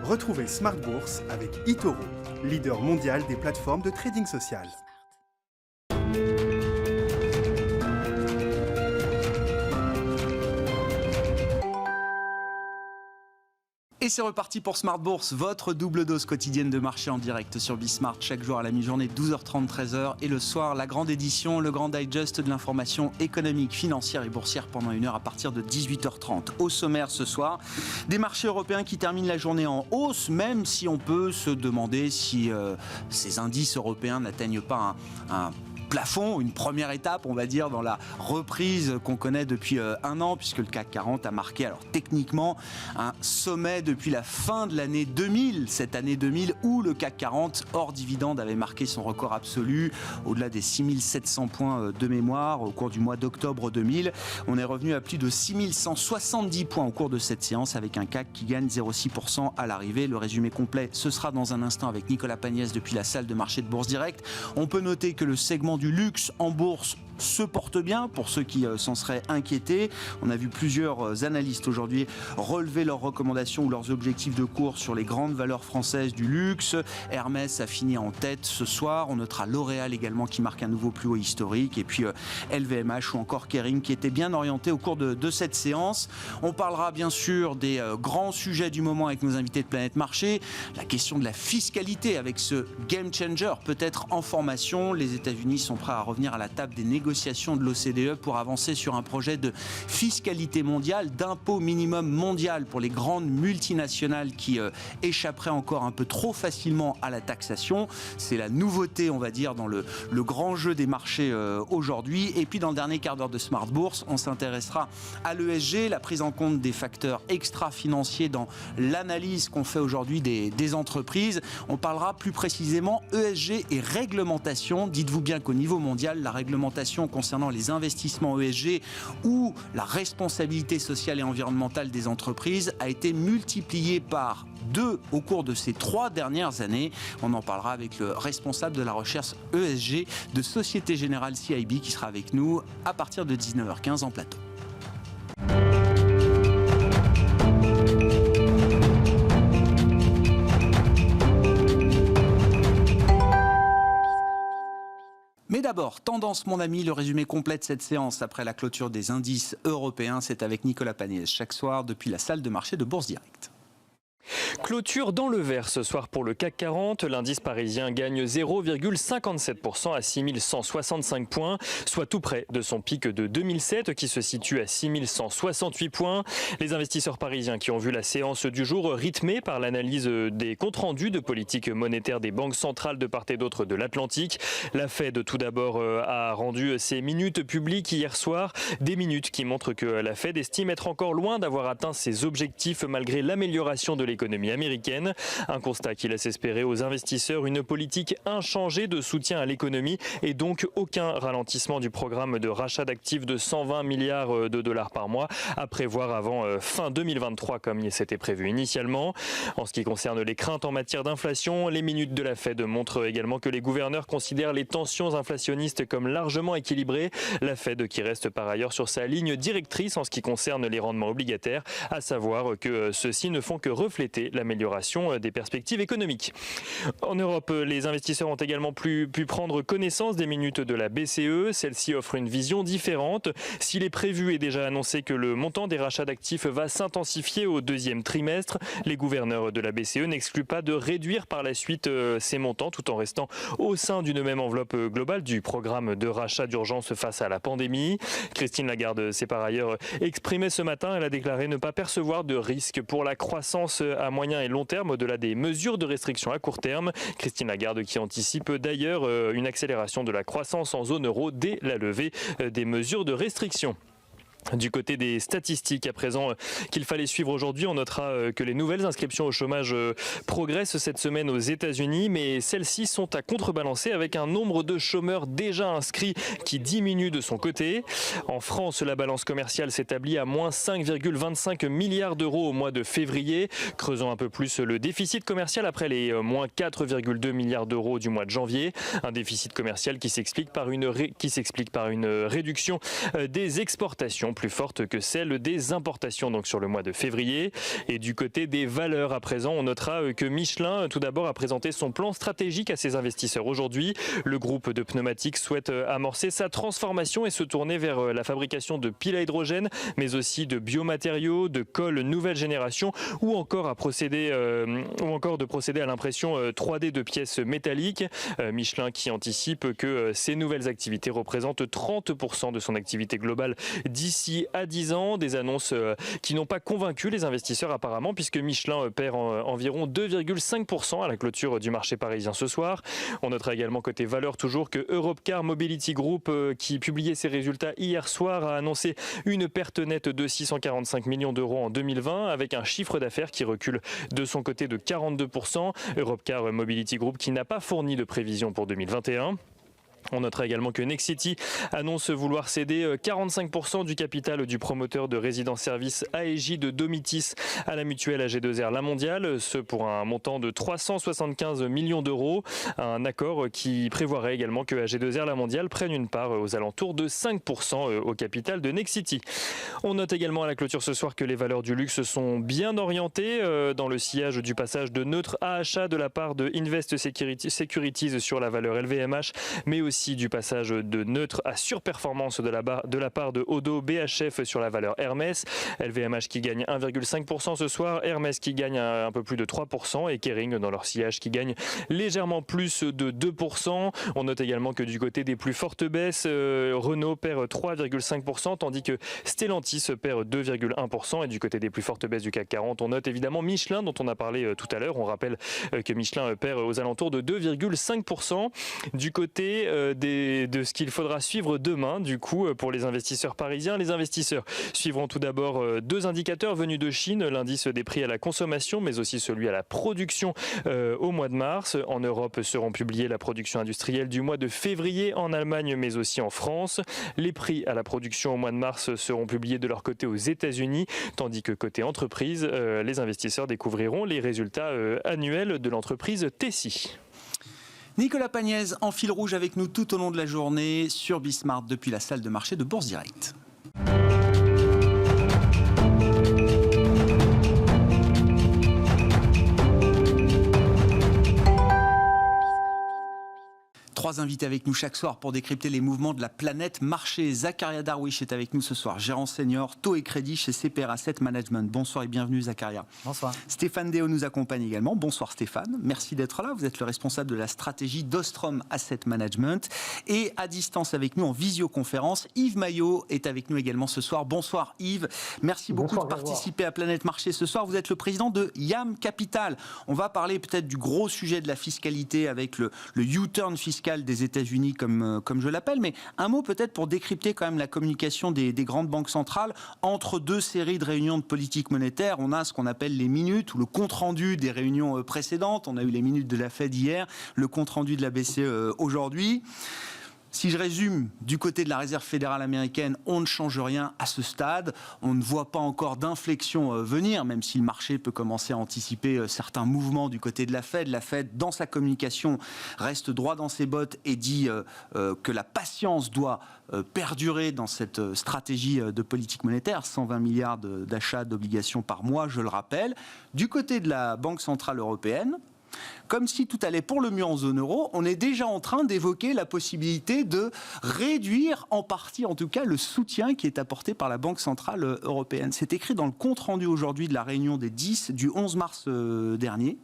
Retrouvez Smart Bourse avec eToro, leader mondial des plateformes de trading social. Et c'est reparti pour Smart Bourse, votre double dose quotidienne de marché en direct sur Bismart, chaque jour à la mi-journée, 12h30, 13h. Et le soir, la grande édition, le grand digest de l'information économique, financière et boursière pendant une heure à partir de 18h30. Au sommaire ce soir, des marchés européens qui terminent la journée en hausse, même si on peut se demander si ces indices européens n'atteignent pas un plafond, une première étape, on va dire, dans la reprise qu'on connaît depuis un an, puisque le CAC 40 a marqué, alors techniquement, un sommet depuis la fin de l'année 2000, cette année 2000, où le CAC 40, hors dividende, avait marqué son record absolu, au-delà des 6700 points de mémoire, au cours du mois d'octobre 2000. On est revenu à plus de 6170 points au cours de cette séance, avec un CAC qui gagne 0,6% à l'arrivée. Le résumé complet, ce sera dans un instant avec Nicolas Pagnès depuis la salle de marché de Bourse Direct. On peut noter que le segment du luxe en bourse se porte bien pour ceux qui s'en seraient inquiétés. On a vu plusieurs analystes aujourd'hui relever leurs recommandations ou leurs objectifs de cours sur les grandes valeurs françaises du luxe. Hermès a fini en tête ce soir. On notera L'Oréal également qui marque un nouveau plus haut historique. Et puis LVMH ou encore Kering qui étaient bien orientés au cours de cette séance. On parlera bien sûr des grands sujets du moment avec nos invités de Planète Marché. La question de la fiscalité avec ce game changer peut-être en formation. Les États-Unis sont prêts à revenir à la table des négociations de l'OCDE pour avancer sur un projet de fiscalité mondiale, d'impôt minimum mondial pour les grandes multinationales qui échapperaient encore un peu trop facilement à la taxation. C'est la nouveauté, on va dire, dans le grand jeu des marchés aujourd'hui. Et puis dans le dernier quart d'heure de Smart Bourse, on s'intéressera à l'ESG, la prise en compte des facteurs extra-financiers dans l'analyse qu'on fait aujourd'hui des entreprises. On parlera plus précisément ESG et réglementation. Dites-vous bien qu'au niveau mondial, la réglementation concernant les investissements ESG ou la responsabilité sociale et environnementale des entreprises a été multipliée par 2 au cours de ces 3 dernières années. On en parlera avec le responsable de la recherche ESG de Société Générale CIB qui sera avec nous à partir de 19h15 en plateau. Mais d'abord, tendance mon ami, le résumé complet de cette séance après la clôture des indices européens, c'est avec Nicolas Pagnès chaque soir depuis la salle de marché de Bourse Direct. Clôture dans le vert ce soir pour le CAC 40. L'indice parisien gagne 0,57% à 6165 points, soit tout près de son pic de 2007 qui se situe à 6168 points. Les investisseurs parisiens qui ont vu la séance du jour rythmée par l'analyse des comptes rendus de politique monétaire des banques centrales de part et d'autre de l'Atlantique. La Fed tout d'abord a rendu ses minutes publiques hier soir, des minutes qui montrent que la Fed estime être encore loin d'avoir atteint ses objectifs malgré l'amélioration de l'économie américaine. Un constat qui laisse espérer aux investisseurs une politique inchangée de soutien à l'économie et donc aucun ralentissement du programme de rachat d'actifs de 120 milliards de dollars par mois à prévoir avant fin 2023 comme il s'était prévu initialement. En ce qui concerne les craintes en matière d'inflation, les minutes de la Fed montrent également que les gouverneurs considèrent les tensions inflationnistes comme largement équilibrées. La Fed qui reste par ailleurs sur sa ligne directrice en ce qui concerne les rendements obligataires, à savoir que ceux-ci ne font que refléter l'amélioration des perspectives économiques. En Europe, les investisseurs ont également pu prendre connaissance des minutes de la BCE. Celle-ci offre une vision différente. S'il est prévu et déjà annoncé que le montant des rachats d'actifs va s'intensifier au deuxième trimestre, les gouverneurs de la BCE n'excluent pas de réduire par la suite ces montants tout en restant au sein d'une même enveloppe globale du programme de rachat d'urgence face à la pandémie. Christine Lagarde s'est par ailleurs exprimée ce matin. Elle a déclaré ne pas percevoir de risque pour la croissance à moyen et long terme au-delà des mesures de restriction à court terme. Christine Lagarde qui anticipe d'ailleurs une accélération de la croissance en zone euro dès la levée des mesures de restriction. Du côté des statistiques, à présent qu'il fallait suivre aujourd'hui, on notera que les nouvelles inscriptions au chômage progressent cette semaine aux États-Unis, mais celles-ci sont à contrebalancer avec un nombre de chômeurs déjà inscrits qui diminue de son côté. En France, la balance commerciale s'établit à moins 5,25 milliards d'euros au mois de février, creusant un peu plus le déficit commercial après les moins 4,2 milliards d'euros du mois de janvier. Un déficit commercial qui s'explique par une réduction des exportations prévisions plus fortes que celles des importations donc sur le mois de février. Et du côté des valeurs à présent, on notera que Michelin tout d'abord a présenté son plan stratégique à ses investisseurs aujourd'hui. Le groupe de pneumatiques souhaite amorcer sa transformation et se tourner vers la fabrication de piles à hydrogène, mais aussi de biomatériaux, de colle nouvelle génération ou encore de procéder à l'impression 3D de pièces métalliques. Michelin qui anticipe que ces nouvelles activités représentent 30% de son activité globale d'ici à 10 ans. Des annonces qui n'ont pas convaincu les investisseurs apparemment, puisque Michelin perd environ 2,5% à la clôture du marché parisien ce soir. On notera également côté valeur toujours que Europcar Mobility Group, qui publiait ses résultats hier soir, a annoncé une perte nette de 645 millions d'euros en 2020, avec un chiffre d'affaires qui recule de son côté de 42%. Europcar Mobility Group qui n'a pas fourni de prévision pour 2021. On notera également que Nexity annonce vouloir céder 45% du capital du promoteur de résidence-service AEJ de Domitis à la mutuelle AG2R La Mondiale, ce pour un montant de 375 millions d'euros. Un accord qui prévoirait également que AG2R La Mondiale prenne une part aux alentours de 5% au capital de Nexity. On note également à la clôture ce soir que les valeurs du luxe sont bien orientées dans le sillage du passage de neutre à achat de la part de Invest Securities sur la valeur LVMH, mais aussi du passage de neutre à surperformance de la part de Odo BHF sur la valeur Hermès. LVMH qui gagne 1,5% ce soir, Hermès qui gagne un peu plus de 3% et Kering dans leur sillage qui gagne légèrement plus de 2%. On note également que du côté des plus fortes baisses, Renault perd 3,5% tandis que Stellantis perd 2,1%. Et du côté des plus fortes baisses du CAC 40, on note évidemment Michelin dont on a parlé tout à l'heure. On rappelle que Michelin perd aux alentours de 2,5%. Du côté de ce qu'il faudra suivre demain, du coup, pour les investisseurs parisiens. Les investisseurs suivront tout d'abord deux indicateurs venus de Chine, l'indice des prix à la consommation, mais aussi celui à la production au mois de mars. En Europe seront publiées la production industrielle du mois de février en Allemagne, mais aussi en France. Les prix à la production au mois de mars seront publiés de leur côté aux États-Unis, tandis que côté entreprise, les investisseurs découvriront les résultats annuels de l'entreprise Tessie. Nicolas Pagnès en fil rouge avec nous tout au long de la journée sur Bismart depuis la salle de marché de Bourse Direct. Trois invités avec nous chaque soir pour décrypter les mouvements de la planète marché. Zakaria Darwish est avec nous ce soir, gérant senior taux et crédit chez CPR Asset Management. Bonsoir et bienvenue Zakaria. Bonsoir. Stéphane Déo nous accompagne également. Bonsoir Stéphane, merci d'être là. Vous êtes le responsable de la stratégie d'Ostrom Asset Management. Et à distance avec nous en visioconférence, Yves Maillot est avec nous également ce soir. Bonsoir Yves, merci beaucoup de participer à Planète Marché ce soir. Vous êtes le président de YAM Capital. On va parler peut-être du gros sujet de la fiscalité avec le U-turn fiscal des États-Unis comme je l'appelle, mais un mot peut-être pour décrypter quand même la communication des grandes banques centrales entre deux séries de réunions de politique monétaire. On a ce qu'on appelle les minutes ou le compte-rendu des réunions précédentes. On a eu les minutes de la Fed hier, le compte-rendu de la BCE aujourd'hui. Si je résume, du côté de la Réserve fédérale américaine, on ne change rien à ce stade. On ne voit pas encore d'inflexion venir, même si le marché peut commencer à anticiper certains mouvements du côté de la Fed. La Fed, dans sa communication, reste droit dans ses bottes et dit que la patience doit perdurer dans cette stratégie de politique monétaire. 120 milliards d'achats d'obligations par mois, je le rappelle. Du côté de la Banque centrale européenne, comme si tout allait pour le mieux en zone euro, on est déjà en train d'évoquer la possibilité de réduire en partie, en tout cas, le soutien qui est apporté par la Banque centrale européenne. C'est écrit dans le compte-rendu aujourd'hui de la réunion des 10 du 11 mars dernier.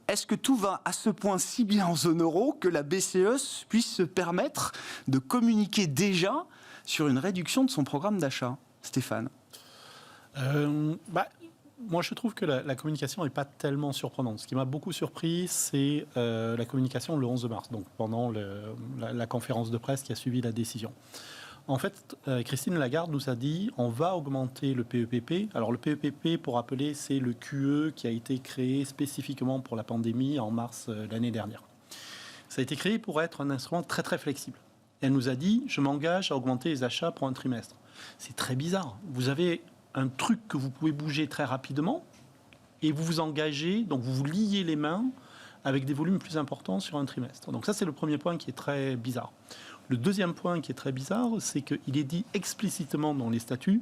Est-ce que tout va à ce point si bien en zone euro que la BCE puisse se permettre de communiquer déjà sur une réduction de son programme d'achat ? Stéphane ? Moi, je trouve que la communication n'est pas tellement surprenante. Ce qui m'a beaucoup surpris, c'est la communication le 11 mars, donc pendant la conférence de presse qui a suivi la décision. En fait, Christine Lagarde nous a dit on va augmenter le PEPP. Alors le PEPP, pour rappeler, c'est le QE qui a été créé spécifiquement pour la pandémie en mars l'année dernière. Ça a été créé pour être un instrument très très flexible. Elle nous a dit je m'engage à augmenter les achats pour un trimestre. C'est très bizarre. Vous avez un truc que vous pouvez bouger très rapidement et vous vous engagez, donc vous vous liez les mains avec des volumes plus importants sur un trimestre. Donc ça, c'est le premier point qui est très bizarre. Le deuxième point qui est très bizarre, c'est qu'il est dit explicitement dans les statuts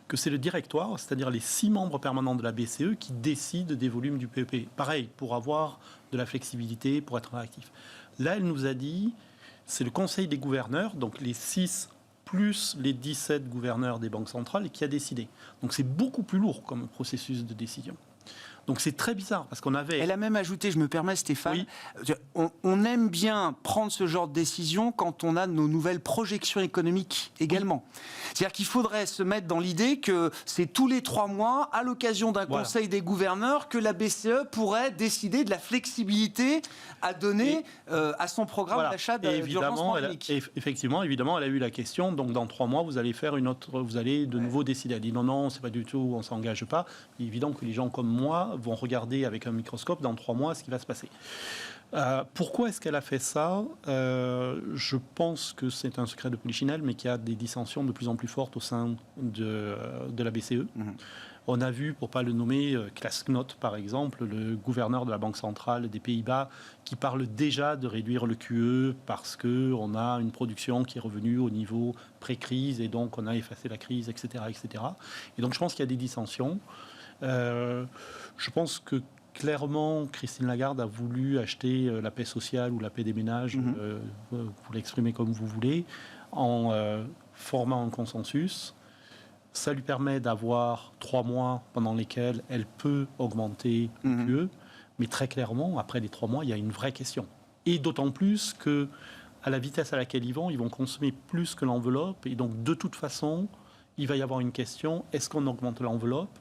que c'est le directoire, c'est-à-dire les 6 membres permanents de la BCE, qui décident des volumes du PEP. Pareil, pour avoir de la flexibilité, pour être réactif. Là, elle nous a dit, c'est le Conseil des gouverneurs, donc les 6 plus les 17 gouverneurs des banques centrales, qui a décidé. Donc c'est beaucoup plus lourd comme processus de décision. Donc c'est très bizarre, parce qu'on avait... Elle a même ajouté, je me permets Stéphane, on aime bien prendre ce genre de décision quand on a nos nouvelles projections économiques également. C'est-à-dire qu'il faudrait se mettre dans l'idée que c'est tous les 3 mois, à l'occasion d'un conseil des gouverneurs, que la BCE pourrait décider de la flexibilité à donner à son programme d'achat d'urgence pandémique. Effectivement, évidemment, elle a eu la question, donc dans 3 mois, vous allez faire vous allez de nouveau décider. Elle dit non, c'est pas du tout, on ne s'engage pas. Il est évident que les gens comme moi vont regarder avec un microscope dans 3 mois ce qui va se passer. Pourquoi est-ce qu'elle a fait ça ? Je pense que c'est un secret de polichinelle, mais qu'il y a des dissensions de plus en plus fortes au sein de la BCE. On a vu, pour ne pas le nommer, Klaas Knot, par exemple, le gouverneur de la Banque centrale des Pays-Bas, qui parle déjà de réduire le QE parce qu'on a une production qui est revenue au niveau pré-crise et donc on a effacé la crise, etc. etc. Et donc je pense qu'il y a des dissensions. Je pense que clairement, Christine Lagarde a voulu acheter la paix sociale ou la paix des ménages, vous l'exprimez comme vous voulez, en formant un consensus. Ça lui permet d'avoir 3 mois pendant lesquels elle peut augmenter le QE, mais très clairement, après les 3 mois, il y a une vraie question. Et d'autant plus que, à la vitesse à laquelle ils vont consommer plus que l'enveloppe, et donc de toute façon, il va y avoir une question, est-ce qu'on augmente l'enveloppe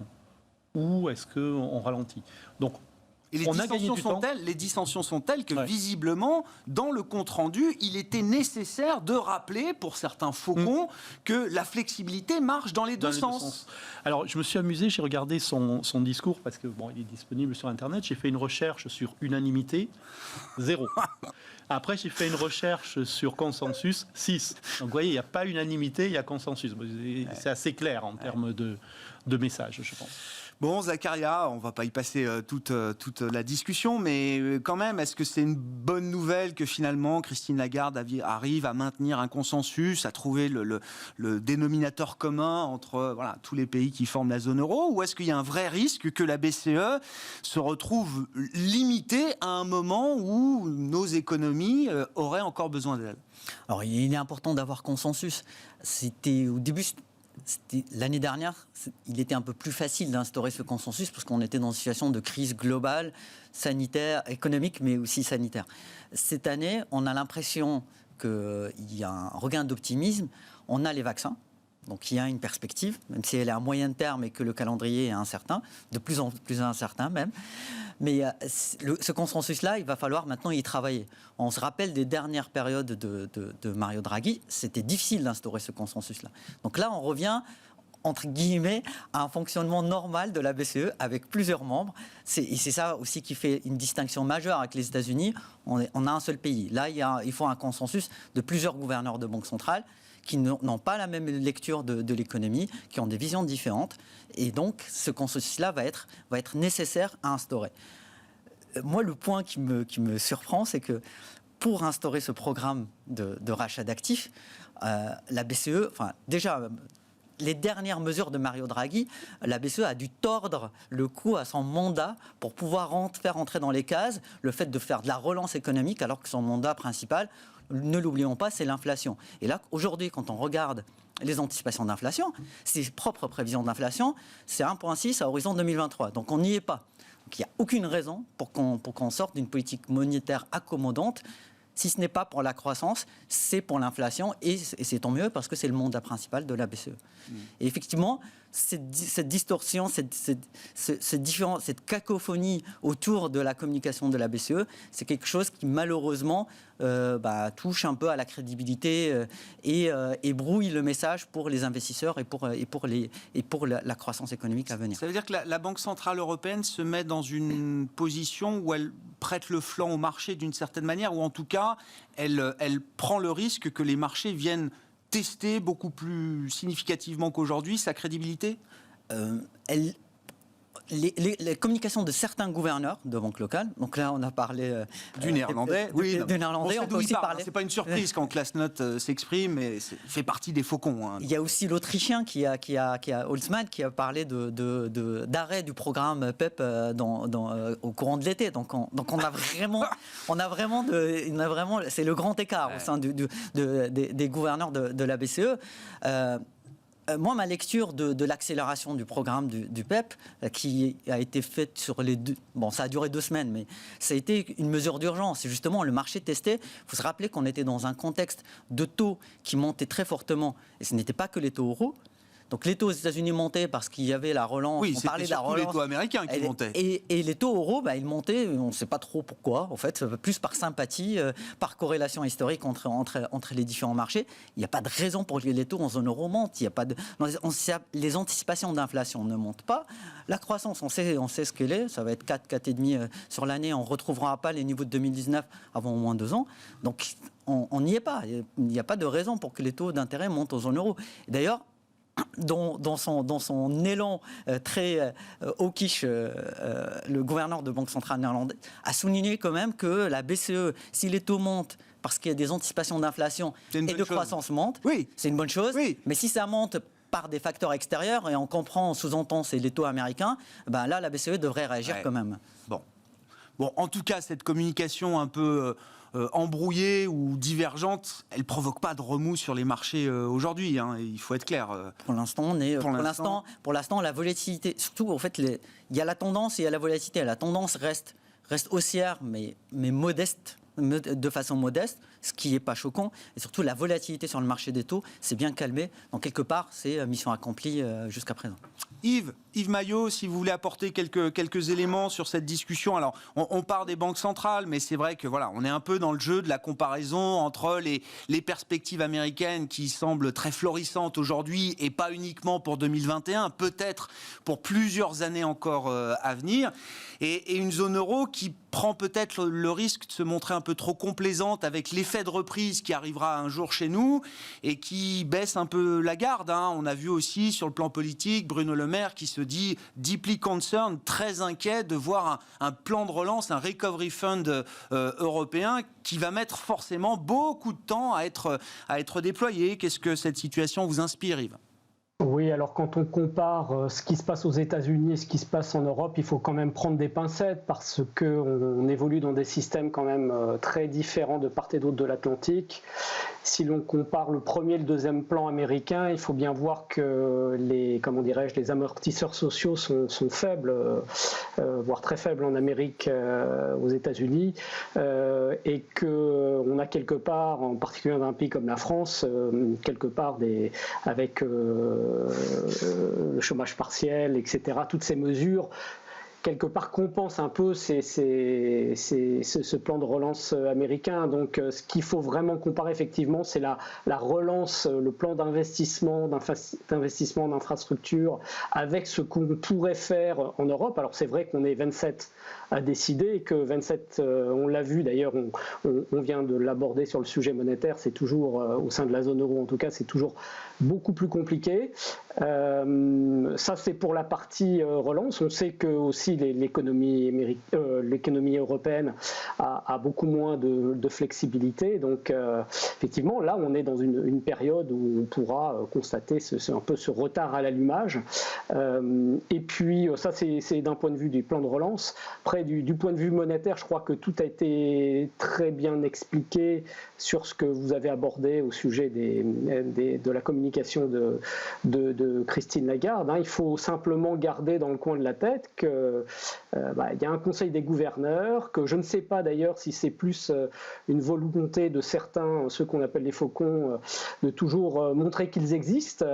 ou est-ce qu'on ralentit ? Donc, et les dissensions sont telles que visiblement, dans le compte-rendu, il était nécessaire de rappeler, pour certains faucons, que la flexibilité marche dans les deux sens. Alors, je me suis amusé, j'ai regardé son discours, parce que il est disponible sur Internet, j'ai fait une recherche sur unanimité, 0. Après, j'ai fait une recherche sur consensus, 6. Donc, vous voyez, il n'y a pas unanimité, il y a consensus. C'est assez clair en termes de messages, je pense. Bon, Zakaria, on ne va pas y passer toute la discussion, mais quand même, est-ce que c'est une bonne nouvelle que finalement Christine Lagarde arrive à maintenir un consensus, à trouver le dénominateur commun entre tous les pays qui forment la zone euro, ou est-ce qu'il y a un vrai risque que la BCE se retrouve limitée à un moment où nos économies auraient encore besoin d'elle ? Alors, il est important d'avoir consensus. C'était au début... L'année dernière, il était un peu plus facile d'instaurer ce consensus parce qu'on était dans une situation de crise globale, sanitaire, économique, mais aussi sanitaire. Cette année, on a l'impression qu'il y a un regain d'optimisme. On a les vaccins, donc il y a une perspective, même si elle est à moyen terme et que le calendrier est incertain, de plus en plus incertain même. Mais ce consensus-là, il va falloir maintenant y travailler. On se rappelle des dernières périodes de Mario Draghi, c'était difficile d'instaurer ce consensus-là. Donc là, on revient, entre guillemets, à un fonctionnement normal de la BCE avec plusieurs membres. Et c'est ça aussi qui fait une distinction majeure avec les États-Unis. On a un seul pays. Là, il faut un consensus de plusieurs gouverneurs de banques centrales qui n'ont pas la même lecture de l'économie, qui ont des visions différentes. Et donc, ce consensus-là va être nécessaire à instaurer. Moi, le point qui me surprend, c'est que pour instaurer ce programme de rachat d'actifs, la BCE, déjà, les dernières mesures de Mario Draghi, la BCE a dû tordre le cou à son mandat pour pouvoir faire entrer dans les cases le fait de faire de la relance économique, alors que son mandat principal, ne l'oublions pas, c'est l'inflation. Et là, aujourd'hui, quand on regarde les anticipations d'inflation, ses propres prévisions d'inflation, c'est 1,6 à horizon 2023. Donc on n'y est pas. Donc il n'y a aucune raison pour qu'on sorte d'une politique monétaire accommodante. Si ce n'est pas pour la croissance, c'est pour l'inflation. Et c'est tant mieux parce que c'est le mandat principal de la BCE. Et effectivement, cette distorsion, cette cacophonie autour de la communication de la BCE, c'est quelque chose qui malheureusement touche un peu à la crédibilité et brouille le message pour les investisseurs et pour la croissance économique à venir. Ça veut dire que la Banque Centrale Européenne se met dans une position où elle prête le flanc au marché d'une certaine manière, ou en tout cas, elle prend le risque que les marchés viennent tester beaucoup plus significativement qu'aujourd'hui sa crédibilité ? les communications de certains gouverneurs de banques locales, donc là on a parlé du néerlandais, oui, du néerlandais, on peut aussi parler. parler. C'est pas une surprise quand Klasnot s'exprime, mais fait partie des faucons. Hein. Il y a aussi l'Autrichien qui a Holzmann qui a parlé d'arrêt du programme PEP au courant de l'été. Donc on a vraiment, c'est le grand écart au sein des gouverneurs de la BCE. Moi, ma lecture de l'accélération du programme du PEP, qui a été faite sur les deux... Bon, ça a duré 2 semaines, mais ça a été une mesure d'urgence. C'est justement le marché testé. Il faut se rappeler qu'on était dans un contexte de taux qui montaient très fortement. Et ce n'était pas que les taux euros. Donc les taux aux États-Unis montaient parce qu'il y avait la relance. Oui, on parlait de la relance. les taux américains qui montaient. Et les taux euros, ils montaient, on ne sait pas trop pourquoi, en fait, plus par sympathie, par corrélation historique entre les différents marchés. Il n'y a pas de raison pour que les taux en zone euro montent. Il y a pas de, les anticipations d'inflation ne montent pas. La croissance, on sait ce qu'elle est. Ça va être 4,5 sur l'année. On ne retrouvera pas les niveaux de 2019 avant au moins 2 ans. Donc on n'y est pas. Il n'y a pas de raison pour que les taux d'intérêt montent en zone euro. D'ailleurs, dans son élan très hawkish, le gouverneur de Banque centrale néerlandaise a souligné quand même que la BCE, si les taux montent parce qu'il y a des anticipations d'inflation et de croissance montent, c'est une bonne chose. Oui. Mais si ça monte par des facteurs extérieurs, et on comprend, on sous-entend, c'est les taux américains, là, la BCE devrait réagir quand même. Bon, en tout cas, cette communication un peu embrouillée ou divergente, elle ne provoque pas de remous sur les marchés aujourd'hui, hein, il faut être clair. Pour l'instant, la volatilité, surtout, en fait, il y a la tendance et il y a la volatilité. La tendance reste haussière, mais modeste, de façon modeste, ce qui n'est pas choquant. Et surtout, la volatilité sur le marché des taux s'est bien calmée. Donc, quelque part, c'est mission accomplie jusqu'à présent. Yves Maillot, si vous voulez apporter quelques éléments sur cette discussion. Alors, on part des banques centrales, mais c'est vrai que voilà, on est un peu dans le jeu de la comparaison entre les perspectives américaines qui semblent très florissantes aujourd'hui et pas uniquement pour 2021, peut-être pour plusieurs années encore à venir, et une zone euro qui prend peut-être le risque de se montrer un peu trop complaisante avec l'effet de reprise qui arrivera un jour chez nous et qui baisse un peu la garde. Hein. On a vu aussi sur le plan politique Bruno Le Maire qui se dit deeply concerned, très inquiet de voir un plan de relance, un recovery fund européen qui va mettre forcément beaucoup de temps à être déployé. Qu'est-ce que cette situation vous inspire, Yves ? Oui, alors quand on compare ce qui se passe aux États-Unis et ce qui se passe en Europe, il faut quand même prendre des pincettes parce qu'on évolue dans des systèmes quand même très différents de part et d'autre de l'Atlantique. Si l'on compare le premier et le deuxième plan américain, il faut bien voir que les amortisseurs sociaux sont faibles, voire très faibles en Amérique, aux États-Unis, et qu'on a quelque part, en particulier dans un pays comme la France, quelque part avec le chômage partiel, etc., toutes ces mesures quelque part compense un peu ce plan de relance américain. Donc ce qu'il faut vraiment comparer effectivement, c'est la relance, le plan d'investissement d'infrastructures avec ce qu'on pourrait faire en Europe. Alors c'est vrai qu'on est 27 à décider et que 27, on l'a vu d'ailleurs, on vient de l'aborder sur le sujet monétaire, c'est toujours, au sein de la zone euro en tout cas, c'est toujours beaucoup plus compliqué. Ça c'est pour la partie relance. On sait que aussi l'économie européenne a beaucoup moins de flexibilité. Donc effectivement là on est dans une période où on pourra constater un peu ce retard à l'allumage. Et puis ça c'est d'un point de vue du plan de relance. Après du point de vue monétaire, je crois que tout a été très bien expliqué sur ce que vous avez abordé au sujet de la communication de Christine Lagarde. Il faut simplement garder dans le coin de la tête qu'il y a un conseil des gouverneurs, que je ne sais pas d'ailleurs si c'est plus une volonté de certains, ceux qu'on appelle les faucons, de toujours montrer qu'ils existent,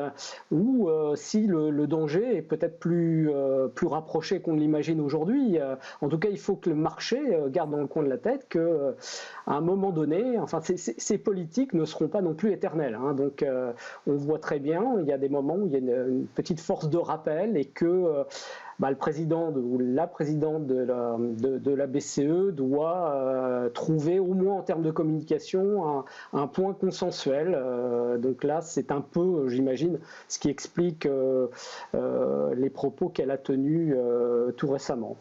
ou si le danger est peut-être plus rapproché qu'on ne l'imagine aujourd'hui. En tout cas, il faut que le marché garde dans le coin de la tête qu'à un moment donné, ces politiques ne seront pas non plus éternelles. Donc on voit très bien, il y a des moments où il y a une petite force de rappel et que le président ou la présidente de la BCE doit trouver, au moins en termes de communication, un point consensuel. Donc là, c'est un peu, j'imagine, ce qui explique les propos qu'elle a tenus tout récemment.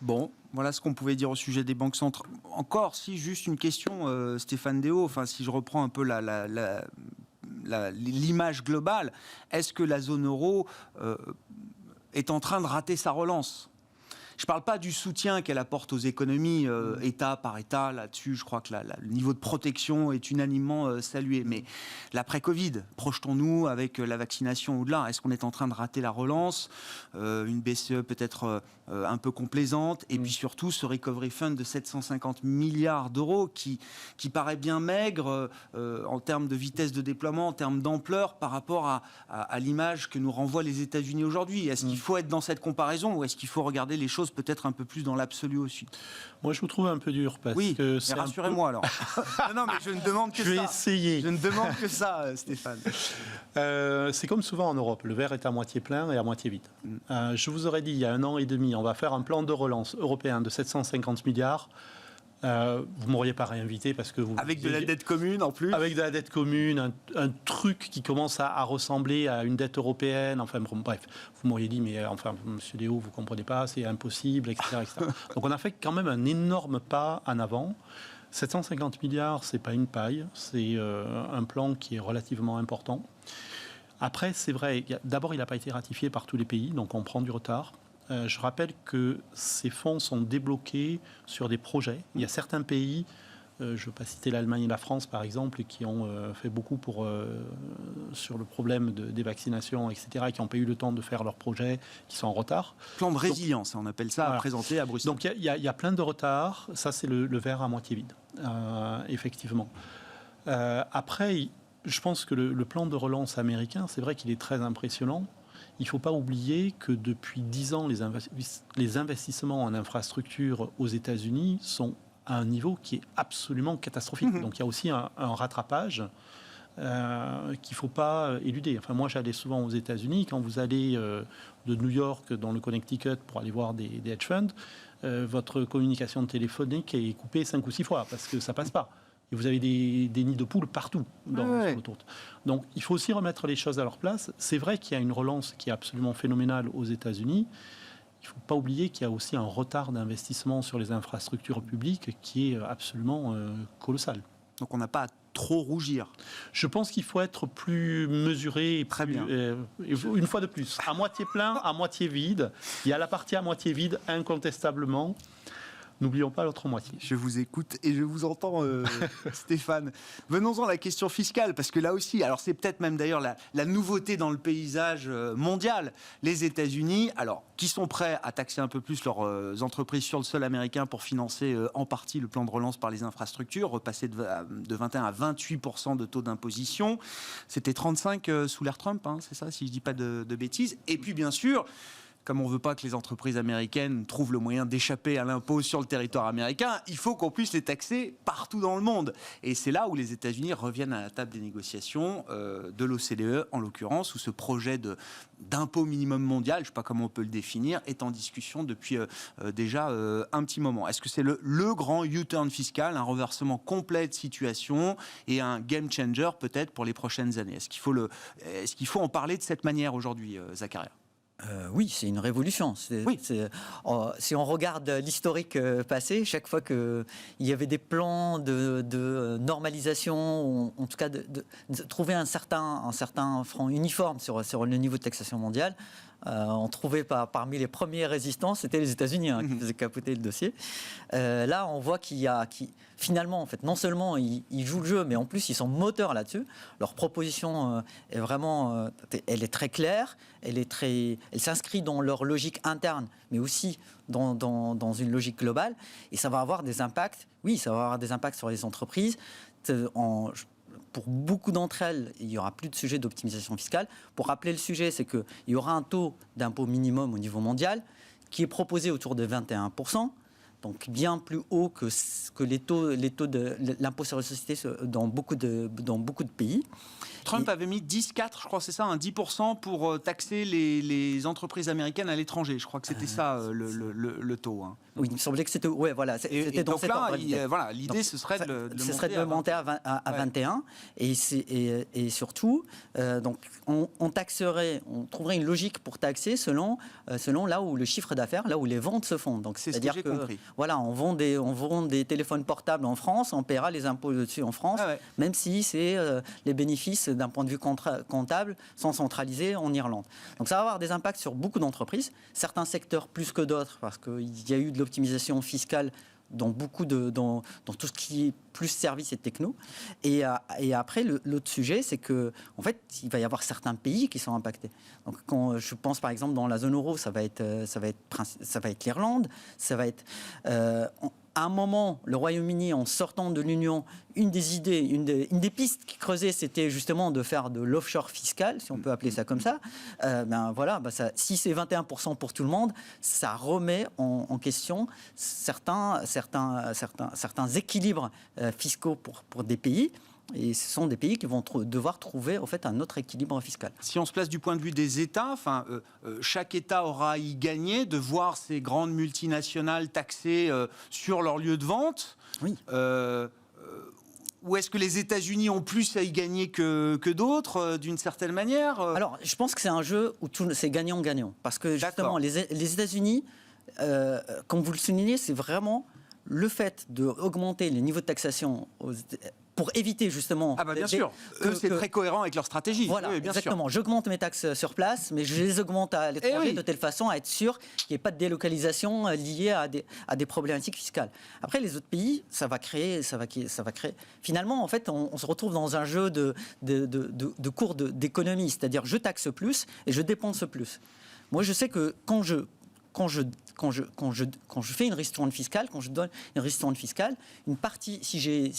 Bon, voilà ce qu'on pouvait dire au sujet des banques centrales. Encore, si juste une question, Stéphane Déhaut, enfin, si je reprends un peu l'image globale, est-ce que la zone euro est en train de rater sa relance ? Je ne parle pas du soutien qu'elle apporte aux économies, État par État. Là-dessus, je crois que le niveau de protection est unanimement salué. Mais l'après-Covid, projetons-nous avec la vaccination au-delà. Est-ce qu'on est en train de rater la relance ? Une BCE peut-être un peu complaisante. Et puis surtout, ce Recovery Fund de 750 milliards d'euros qui paraît bien maigre en termes de vitesse de déploiement, en termes d'ampleur par rapport à l'image que nous renvoient les États-Unis aujourd'hui. Est-ce qu'il faut être dans cette comparaison ou est-ce qu'il faut regarder les choses peut-être un peu plus dans l'absolu aussi? Moi, je vous trouve un peu dur parce que mais rassurez-moi alors. Non, mais je ne demande que ça. Je vais essayer. Je ne demande que ça, Stéphane. C'est comme souvent en Europe, le verre est à moitié plein et à moitié vide. Je vous aurais dit il y a 1 an et demi, on va faire un plan de relance européen de 750 milliards. Vous m'auriez pas réinvité parce que vous... Avec de la dette commune en plus. Avec de la dette commune, un truc qui commence à ressembler à une dette européenne. Enfin bref, vous m'auriez dit, mais monsieur Déhaut, vous ne comprenez pas, c'est impossible, etc., etc. Donc on a fait quand même un énorme pas en avant. 750 milliards, c'est pas une paille, c'est un plan qui est relativement important. Après, c'est vrai, d'abord, il n'a pas été ratifié par tous les pays, donc on prend du retard. Je rappelle que ces fonds sont débloqués sur des projets. Il y a certains pays, je ne veux pas citer l'Allemagne et la France par exemple, qui ont fait beaucoup sur le problème des vaccinations, etc., qui n'ont pas eu le temps de faire leurs projets, qui sont en retard. Plan de résilience, on appelle ça, voilà. Présenté à Bruxelles. Donc il y a plein de retards. Ça, c'est le verre à moitié vide, effectivement. Après, je pense que le plan de relance américain, c'est vrai qu'il est très impressionnant. Il ne faut pas oublier que depuis 10 ans, les investissements en infrastructure aux États-Unis sont à un niveau qui est absolument catastrophique. Donc il y a aussi un rattrapage qu'il ne faut pas éluder. Enfin, moi, j'allais souvent aux États-Unis. Quand vous allez de New York dans le Connecticut pour aller voir des hedge funds, votre communication téléphonique est coupée 5 ou 6 fois parce que ça ne passe pas. Et vous avez des nids de poules partout sur l'autoroute. Donc, il faut aussi remettre les choses à leur place. C'est vrai qu'il y a une relance qui est absolument phénoménale aux États-Unis. Il ne faut pas oublier qu'il y a aussi un retard d'investissement sur les infrastructures publiques qui est absolument colossal. Donc, on n'a pas à trop rougir. Je pense qu'il faut être plus mesuré. Très bien. Une fois de plus, à moitié plein, à moitié vide. Il y a la partie à moitié vide, incontestablement. N'oublions pas l'autre moitié. Je vous écoute et je vous entends, Stéphane. Venons-en à la question fiscale, parce que là aussi, alors c'est peut-être même d'ailleurs la nouveauté dans le paysage mondial. Les États-Unis, alors, qui sont prêts à taxer un peu plus leurs entreprises sur le sol américain pour financer en partie le plan de relance par les infrastructures, repasser de 21 à 28% de taux d'imposition. C'était 35 sous l'ère Trump, hein, c'est ça, si je ne dis pas de bêtises. Et puis, bien sûr, comme on ne veut pas que les entreprises américaines trouvent le moyen d'échapper à l'impôt sur le territoire américain, il faut qu'on puisse les taxer partout dans le monde. Et c'est là où les États-Unis reviennent à la table des négociations de l'OCDE, en l'occurrence, où ce projet d'impôt minimum mondial, je ne sais pas comment on peut le définir, est en discussion depuis déjà un petit moment. Est-ce que c'est le grand U-turn fiscal, un renversement complet de situation et un game changer peut-être pour les prochaines années? Est-ce qu'il faut en parler de cette manière aujourd'hui, Zakaria? Oui, c'est une révolution. Si on regarde l'historique passé, chaque fois qu'il y avait des plans de normalisation, ou en tout cas de trouver un certain front uniforme sur le niveau de taxation mondiale, on trouvait parmi les premiers résistants, c'était les États-Unis qui faisaient capoter le dossier. Là, on voit finalement, en fait, non seulement ils jouent le jeu, mais en plus ils sont moteurs là-dessus. Leur proposition est vraiment, elle est très claire, elle s'inscrit dans leur logique interne, mais aussi dans une logique globale. Et ça va avoir des impacts. Oui, ça va avoir des impacts sur les entreprises. Pour beaucoup d'entre elles, il n'y aura plus de sujet d'optimisation fiscale. Pour rappeler le sujet, c'est qu'il y aura un taux d'impôt minimum au niveau mondial qui est proposé autour de 21%. donc bien plus haut que les taux de l'impôt sur les sociétés dans beaucoup de pays. Trump avait mis 10,4, je crois, c'est ça, un 10% pour taxer les entreprises américaines à l'étranger. Je crois que c'était ça le taux. Hein. Oui, il me semblait que c'était... Ouais, voilà, c'était dans cette ordre. Voilà, l'idée, ce serait de le monter à 21. Et surtout, donc, on taxerait, on trouverait une logique pour taxer selon là où le chiffre d'affaires, là où les ventes se font. Donc, c'est-à-dire ce que j'ai compris. Voilà, on vend des téléphones portables en France, on paiera les impôts dessus en France, même si c'est les bénéfices d'un point de vue comptable sont centralisés en Irlande. Donc ça va avoir des impacts sur beaucoup d'entreprises, certains secteurs plus que d'autres, parce qu'il y a eu de l'optimisation fiscale dans tout ce qui est plus services et techno. Et après, l'autre sujet, c'est que en fait, il va y avoir certains pays qui sont impactés. Donc, quand je pense par exemple dans la zone euro, ça va être l'Irlande, ça va être à un moment, le Royaume-Uni, en sortant de l'Union, une des pistes qui creusait, c'était justement de faire de l'offshore fiscal, si on peut appeler ça comme ça. Si c'est 21% pour tout le monde, ça remet en question certains équilibres fiscaux pour des pays. Et ce sont des pays qui vont devoir trouver en fait un autre équilibre fiscal. Si on se place du point de vue des États, chaque État aura à y gagner de voir ces grandes multinationales taxées sur leur lieu de vente. Oui. Ou est-ce que les États-Unis ont plus à y gagner que d'autres, d'une certaine manière Alors, je pense que c'est un jeu où c'est gagnant-gagnant. Parce que justement, les États-Unis, comme vous le soulignez, c'est vraiment le fait d'augmenter les niveaux de taxation pour éviter justement... Ah bah bien sûr, c'est très cohérent avec leur stratégie. Voilà, oui, bien exactement. sûr. J'augmente mes taxes sur place, mais je les augmente à l'étranger de telle façon à être sûr qu'il n'y ait pas de délocalisation liée à des problématiques fiscales. Après, les autres pays, ça va créer... Finalement, en fait, on se retrouve dans un jeu de cours d'économie, c'est-à-dire je taxe plus et je dépense plus. Moi, je sais que quand je fais une ristourne fiscale, quand je donne une ristourne fiscale, une partie, si j'ai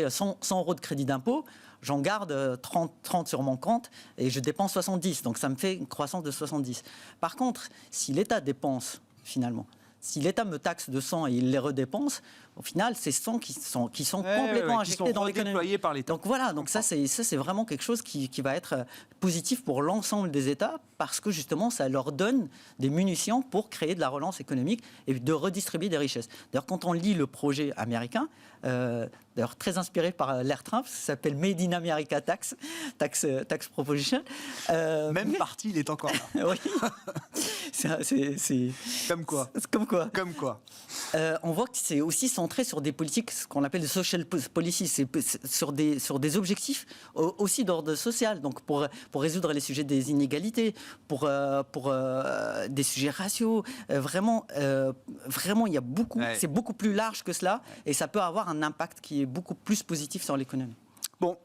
100 euros de crédit d'impôt, j'en garde 30 sur mon compte et je dépense 70. Donc ça me fait une croissance de 70. Par contre, si l'État dépense finalement, si l'État me taxe de 100 et il les redépense, au final, c'est 100 qui sont complètement injectés dans l'économie. Par l'État. Donc voilà, donc ça c'est vraiment quelque chose qui va être positif pour l'ensemble des États parce que justement, ça leur donne des munitions pour créer de la relance économique et de redistribuer des richesses. D'ailleurs, quand on lit le projet américain, d'ailleurs très inspiré par l'Air Trump, ça s'appelle Made in America Tax Proposition. Même parti, il est encore là. Oui. C'est Comme quoi. Comme quoi. On voit que c'est aussi centré sur des politiques, ce qu'on appelle des social policies, sur des objectifs aussi d'ordre social, donc pour résoudre les sujets des inégalités, pour des sujets raciaux. Vraiment, il y a beaucoup. C'est beaucoup plus large que cela, et ça peut avoir un impact qui est beaucoup plus positif sur l'économie. Bon.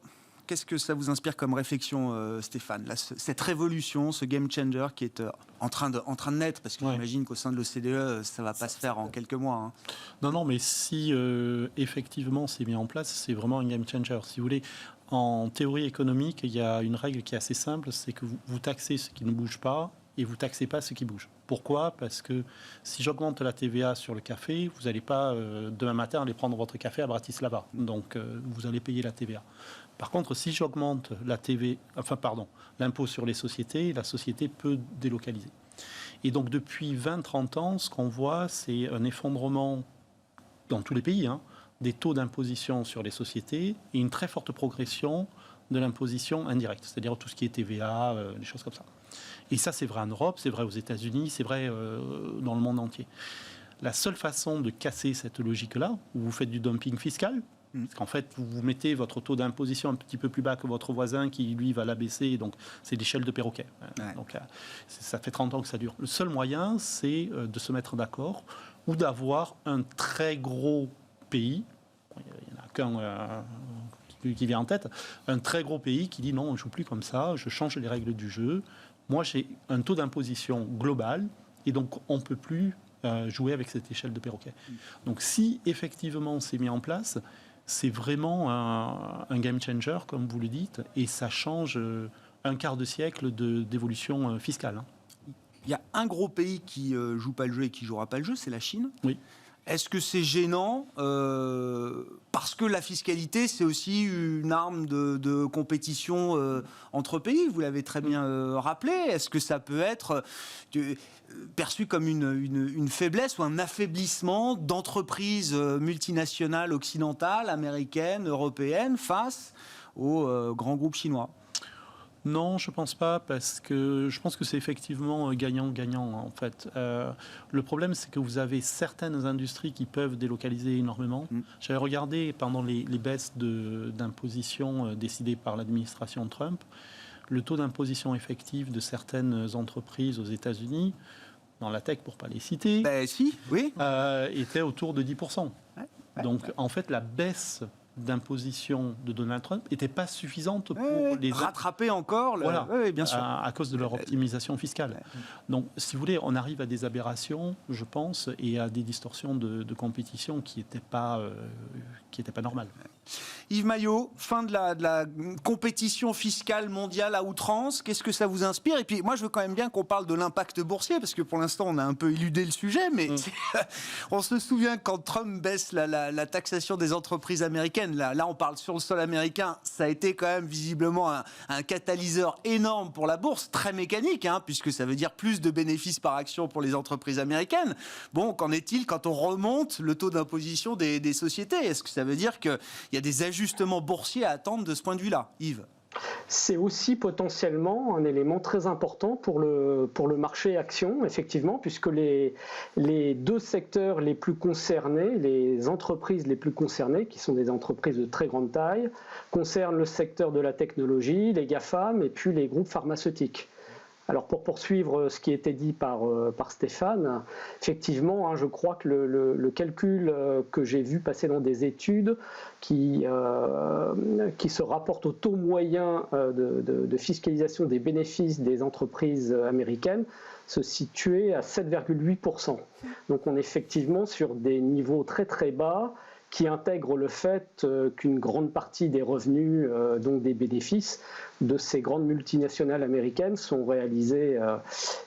Qu'est-ce que ça vous inspire comme réflexion, Stéphane, là, cette révolution, ce game changer qui est en train de naître, parce que j'imagine qu'au sein de l'OCDE, ça ne va pas se faire en quelques mois. Hein. Non, mais si effectivement c'est mis en place, c'est vraiment un game changer. Si vous voulez, en théorie économique, il y a une règle qui est assez simple, c'est que vous taxez ce qui ne bouge pas et vous taxez pas ce qui bouge. Pourquoi ? Parce que si j'augmente la TVA sur le café, vous n'allez pas demain matin aller prendre votre café à Bratislava. Donc vous allez payer la TVA. Par contre, si j'augmente l'impôt sur les sociétés, la société peut délocaliser. Et donc, depuis 20-30 ans, ce qu'on voit, c'est un effondrement dans tous les pays, des taux d'imposition sur les sociétés et une très forte progression de l'imposition indirecte, c'est-à-dire tout ce qui est TVA, des choses comme ça. Et ça, c'est vrai en Europe, c'est vrai aux États-Unis, c'est vrai dans le monde entier. La seule façon de casser cette logique-là, où vous faites du dumping fiscal, parce qu'en fait, vous mettez votre taux d'imposition un petit peu plus bas que votre voisin qui, lui, va l'abaisser. Donc, c'est l'échelle de perroquet. Ouais. Donc, ça fait 30 ans que ça dure. Le seul moyen, c'est de se mettre d'accord ou d'avoir un très gros pays. Il n'y en a qu'un qui vient en tête. Un très gros pays qui dit non, on ne joue plus comme ça, je change les règles du jeu. Moi, j'ai un taux d'imposition global et donc, on ne peut plus jouer avec cette échelle de perroquet. Donc, si effectivement c'est mis en place, c'est vraiment un game changer, comme vous le dites, et ça change un quart de siècle d'évolution fiscale. Il y a un gros pays qui joue pas le jeu et qui jouera pas le jeu, c'est la Chine. Oui. Est-ce que c'est gênant parce que la fiscalité, c'est aussi une arme de compétition entre pays, vous l'avez très bien rappelé. Est-ce que ça peut être perçu comme une faiblesse ou un affaiblissement d'entreprises multinationales occidentales, américaines, européennes face aux grands groupes chinois ? Non, je ne pense pas, parce que je pense que c'est effectivement gagnant-gagnant, en fait. Le problème, c'est que vous avez certaines industries qui peuvent délocaliser énormément. J'avais regardé pendant les baisses d'imposition décidées par l'administration Trump, le taux d'imposition effectif de certaines entreprises aux États-Unis, dans la tech pour ne pas les citer, était autour de 10%. Donc, en fait, la baisse d'imposition de Donald Trump n'était pas suffisante pour les rattraper encore bien sûr. À cause de leur optimisation fiscale. Donc, si vous voulez, on arrive à des aberrations, je pense, et à des distorsions de compétition qui n'étaient pas normales. Yves Maillot, fin de la compétition fiscale mondiale à outrance, qu'est-ce que ça vous inspire ? Et puis moi je veux quand même bien qu'on parle de l'impact boursier, parce que pour l'instant on a un peu éludé le sujet, mais on se souvient quand Trump baisse la taxation des entreprises américaines, là on parle sur le sol américain, ça a été quand même visiblement un catalyseur énorme pour la bourse, très mécanique, puisque ça veut dire plus de bénéfices par action pour les entreprises américaines. Bon, qu'en est-il quand on remonte le taux d'imposition des sociétés ? Est-ce que ça veut dire qu'il y a des ajustements boursiers à attendre de ce point de vue-là, Yves ? C'est aussi potentiellement un élément très important pour le marché action, effectivement, puisque les deux secteurs les plus concernés, les entreprises les plus concernées, qui sont des entreprises de très grande taille, concernent le secteur de la technologie, les GAFAM et puis les groupes pharmaceutiques. Alors pour poursuivre ce qui était dit par Stéphane, effectivement, je crois que le calcul que j'ai vu passer dans des études qui se rapportent au taux moyen de fiscalisation des bénéfices des entreprises américaines se situait à 7,8%. Donc on est effectivement sur des niveaux très très bas qui intègrent le fait qu'une grande partie des revenus, donc des bénéfices, de ces grandes multinationales américaines sont réalisés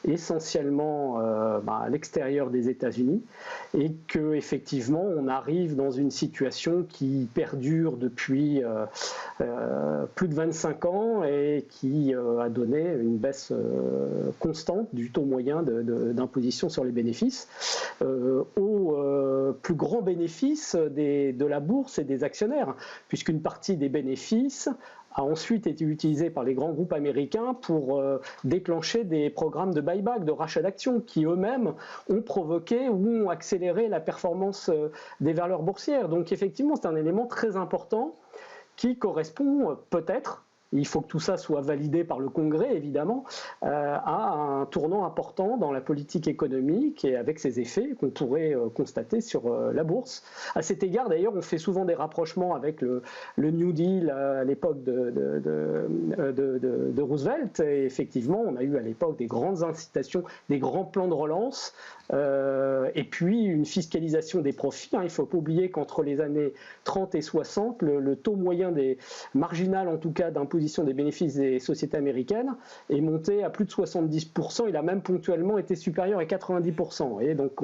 essentiellement à l'extérieur des États-Unis, et qu'effectivement on arrive dans une situation qui perdure depuis plus de 25 ans et qui a donné une baisse constante du taux moyen d'imposition sur les bénéfices au plus grand bénéfice de la bourse et des actionnaires, puisqu'une partie des bénéfices a ensuite été utilisé par les grands groupes américains pour déclencher des programmes de buyback, de rachat d'actions, qui eux-mêmes ont provoqué ou ont accéléré la performance des valeurs boursières. Donc effectivement, c'est un élément très important qui correspond peut-être, il faut que tout ça soit validé par le Congrès, évidemment, à un tournant important dans la politique économique et avec ses effets qu'on pourrait constater sur la bourse. À cet égard, d'ailleurs, on fait souvent des rapprochements avec le New Deal à l'époque de Roosevelt. Et effectivement, on a eu à l'époque des grandes incitations, des grands plans de relance, et puis une fiscalisation des profits. Il ne faut pas oublier qu'entre les années 30 et 60, le taux moyen marginal, en tout cas, d'imposition des bénéfices des sociétés américaines est monté à plus de 70%. Il a même ponctuellement été supérieur à 90%. Et donc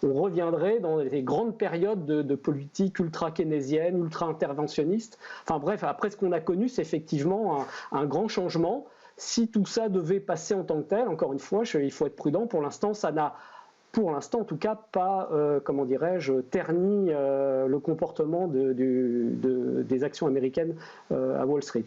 on reviendrait dans des grandes périodes de politique ultra-keynésienne, ultra-interventionniste. Enfin bref, après ce qu'on a connu, c'est effectivement un grand changement. Si tout ça devait passer en tant que tel, encore une fois, il faut être prudent. Pour l'instant, ça n'a en tout cas, pas, terni le comportement des actions américaines à Wall Street.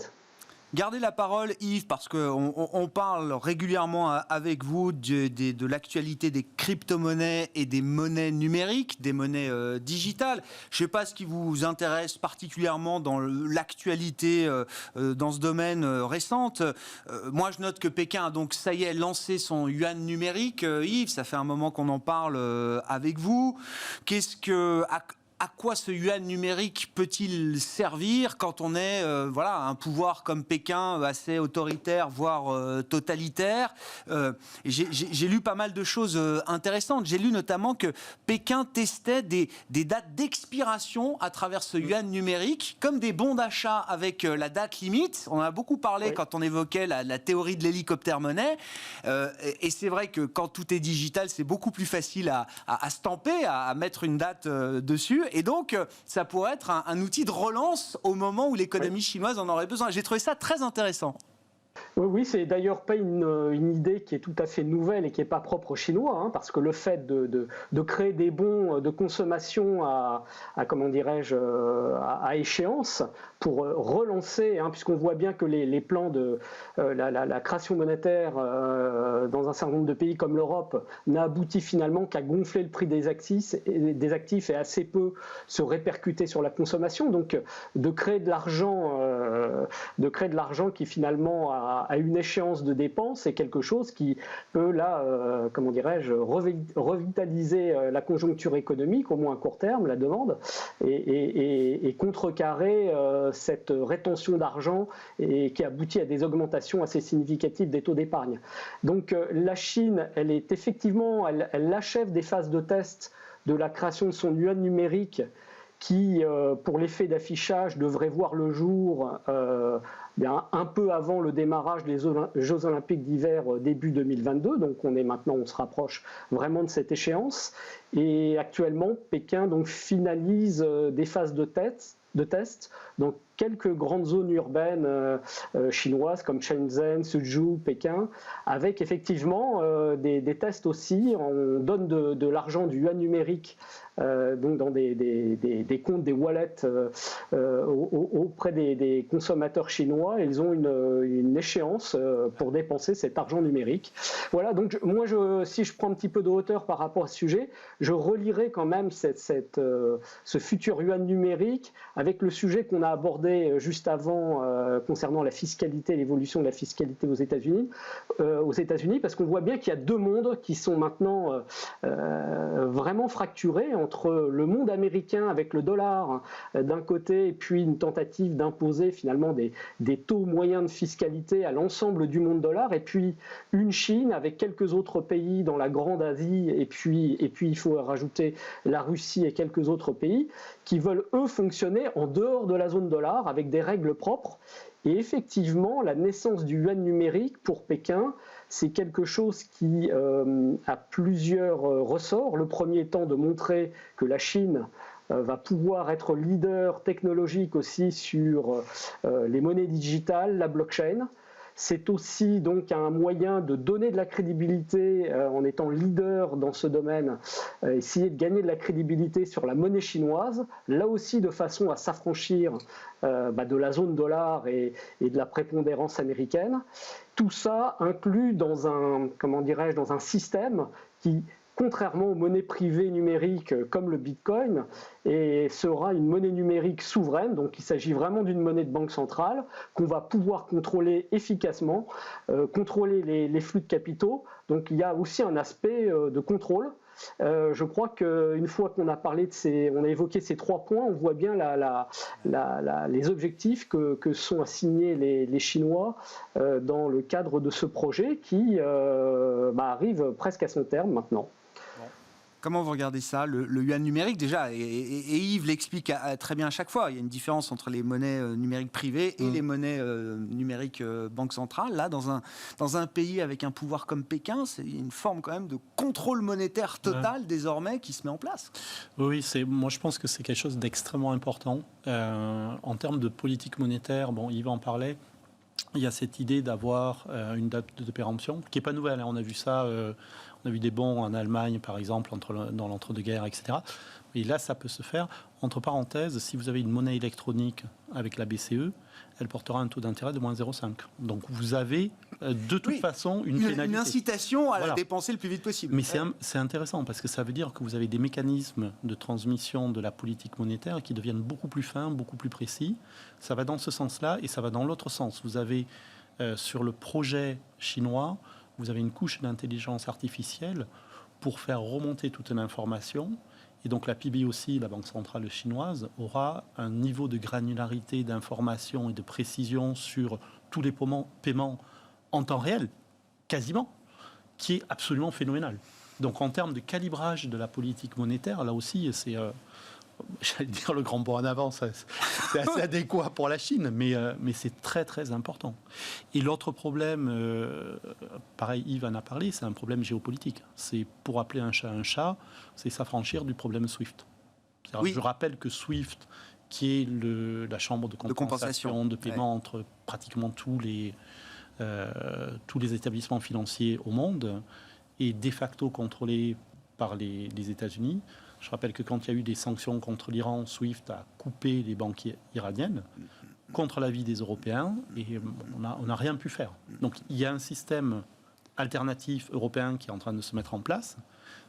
Gardez la parole, Yves, parce qu'on parle régulièrement avec vous de l'actualité des crypto-monnaies et des monnaies numériques, des monnaies digitales. Je ne sais pas ce qui vous intéresse particulièrement dans l'actualité dans ce domaine récente. Moi, je note que Pékin a donc, ça y est, lancé son yuan numérique. Yves, ça fait un moment qu'on en parle avec vous. à quoi ce yuan numérique peut-il servir quand on est un pouvoir comme Pékin assez autoritaire, voire totalitaire. J'ai lu pas mal de choses intéressantes. J'ai lu notamment que Pékin testait des dates d'expiration à travers ce yuan numérique, comme des bons d'achat avec la date limite. On en a beaucoup parlé quand on évoquait la théorie de l'hélicoptère-monnaie. Et c'est vrai que quand tout est digital, c'est beaucoup plus facile à stamper, à mettre une date dessus. Et donc, ça pourrait être un outil de relance au moment où l'économie chinoise en aurait besoin. J'ai trouvé ça très intéressant. Oui, c'est d'ailleurs pas une idée qui est tout à fait nouvelle et qui n'est pas propre aux Chinois, parce que le fait de créer des bons de consommation à échéance pour relancer, puisqu'on voit bien que les plans de la création monétaire dans un certain nombre de pays comme l'Europe n'a abouti finalement qu'à gonfler le prix des actifs et assez peu se répercuter sur la consommation. Donc de créer de l'argent qui finalement à une échéance de dépenses, c'est quelque chose qui peut revitaliser la conjoncture économique, au moins à court terme, la demande, et contrecarrer cette rétention d'argent et qui aboutit à des augmentations assez significatives des taux d'épargne. Donc la Chine, elle est effectivement, elle achève des phases de test de la création de son yuan numérique qui, pour l'effet d'affichage, devrait voir le jour un peu avant le démarrage des Jeux Olympiques d'hiver début 2022. Donc on se rapproche vraiment de cette échéance. Et actuellement, Pékin finalise des phases de test dans quelques grandes zones urbaines chinoises comme Shenzhen, Suzhou, Pékin, avec effectivement des tests aussi. On donne de l'argent, du yuan numérique, donc dans des comptes, des wallets auprès des consommateurs chinois. Ils ont une échéance pour dépenser cet argent numérique. Voilà, donc si je prends un petit peu de hauteur par rapport à ce sujet, je relierai quand même ce futur yuan numérique avec le sujet qu'on a abordé juste avant concernant la fiscalité, l'évolution de la fiscalité aux États-Unis, parce qu'on voit bien qu'il y a deux mondes qui sont maintenant vraiment fracturés entre le monde américain avec le dollar d'un côté et puis une tentative d'imposer finalement des taux moyens de fiscalité à l'ensemble du monde dollar, et puis une Chine avec quelques autres pays dans la Grande Asie, et puis il faut rajouter la Russie et quelques autres pays qui veulent eux fonctionner en dehors de la zone dollar avec des règles propres. Et effectivement, la naissance du yuan numérique pour Pékin, c'est quelque chose qui a plusieurs ressorts. Le premier étant de montrer que la Chine va pouvoir être leader technologique aussi sur les monnaies digitales, la blockchain. C'est aussi donc un moyen de donner de la crédibilité en étant leader dans ce domaine, essayer de gagner de la crédibilité sur la monnaie chinoise, là aussi de façon à s'affranchir de la zone dollar et de la prépondérance américaine. Tout ça inclus dans un système qui, contrairement aux monnaies privées numériques comme le Bitcoin, et sera une monnaie numérique souveraine. Donc il s'agit vraiment d'une monnaie de banque centrale qu'on va pouvoir contrôler efficacement, contrôler les flux de capitaux. Donc il y a aussi un aspect de contrôle. Je crois qu'une fois qu'on a évoqué ces 3 points, on voit bien les objectifs que sont assignés les Chinois dans le cadre de ce projet qui arrive presque à son terme maintenant. Comment vous regardez ça, le yuan numérique déjà, et Yves l'explique très bien à chaque fois, il y a une différence entre les monnaies numériques privées et les monnaies numériques banque centrale. Là, dans un pays avec un pouvoir comme Pékin, c'est une forme quand même de contrôle monétaire total désormais qui se met en place. Oui, moi je pense que c'est quelque chose d'extrêmement important. En termes de politique monétaire, Yves en parlait, il y a cette idée d'avoir une date de péremption qui n'est pas nouvelle. On a vu ça... On a vu des bons en Allemagne, par exemple, dans l'entre-deux-guerres, etc. Et là, ça peut se faire. Entre parenthèses, si vous avez une monnaie électronique avec la BCE, elle portera un taux d'intérêt de moins 0,5. Donc vous avez de toute façon une pénalité. Une incitation à la dépenser le plus vite possible. Mais c'est intéressant parce que ça veut dire que vous avez des mécanismes de transmission de la politique monétaire qui deviennent beaucoup plus fins, beaucoup plus précis. Ça va dans ce sens-là et ça va dans l'autre sens. Vous avez sur le projet chinois, vous avez une couche d'intelligence artificielle pour faire remonter toute l'information Et donc la PBOC, la Banque centrale chinoise, aura un niveau de granularité, d'information et de précision sur tous les paiements en temps réel, quasiment, qui est absolument phénoménal. Donc en termes de calibrage de la politique monétaire, là aussi, c'est, j'allais dire le grand bond en avant, c'est assez adéquat pour la Chine, mais c'est très très important. Et l'autre problème, pareil, Yves en a parlé, c'est un problème géopolitique. C'est pour appeler un chat, c'est s'affranchir du problème SWIFT. Oui. Je rappelle que SWIFT, qui est la chambre de compensation, de paiement entre pratiquement tous les établissements financiers au monde, est de facto contrôlé par les États-Unis. Je rappelle que quand il y a eu des sanctions contre l'Iran, SWIFT a coupé les banques iraniennes contre l'avis des Européens et on n'a rien pu faire. Donc il y a un système alternatif européen qui est en train de se mettre en place.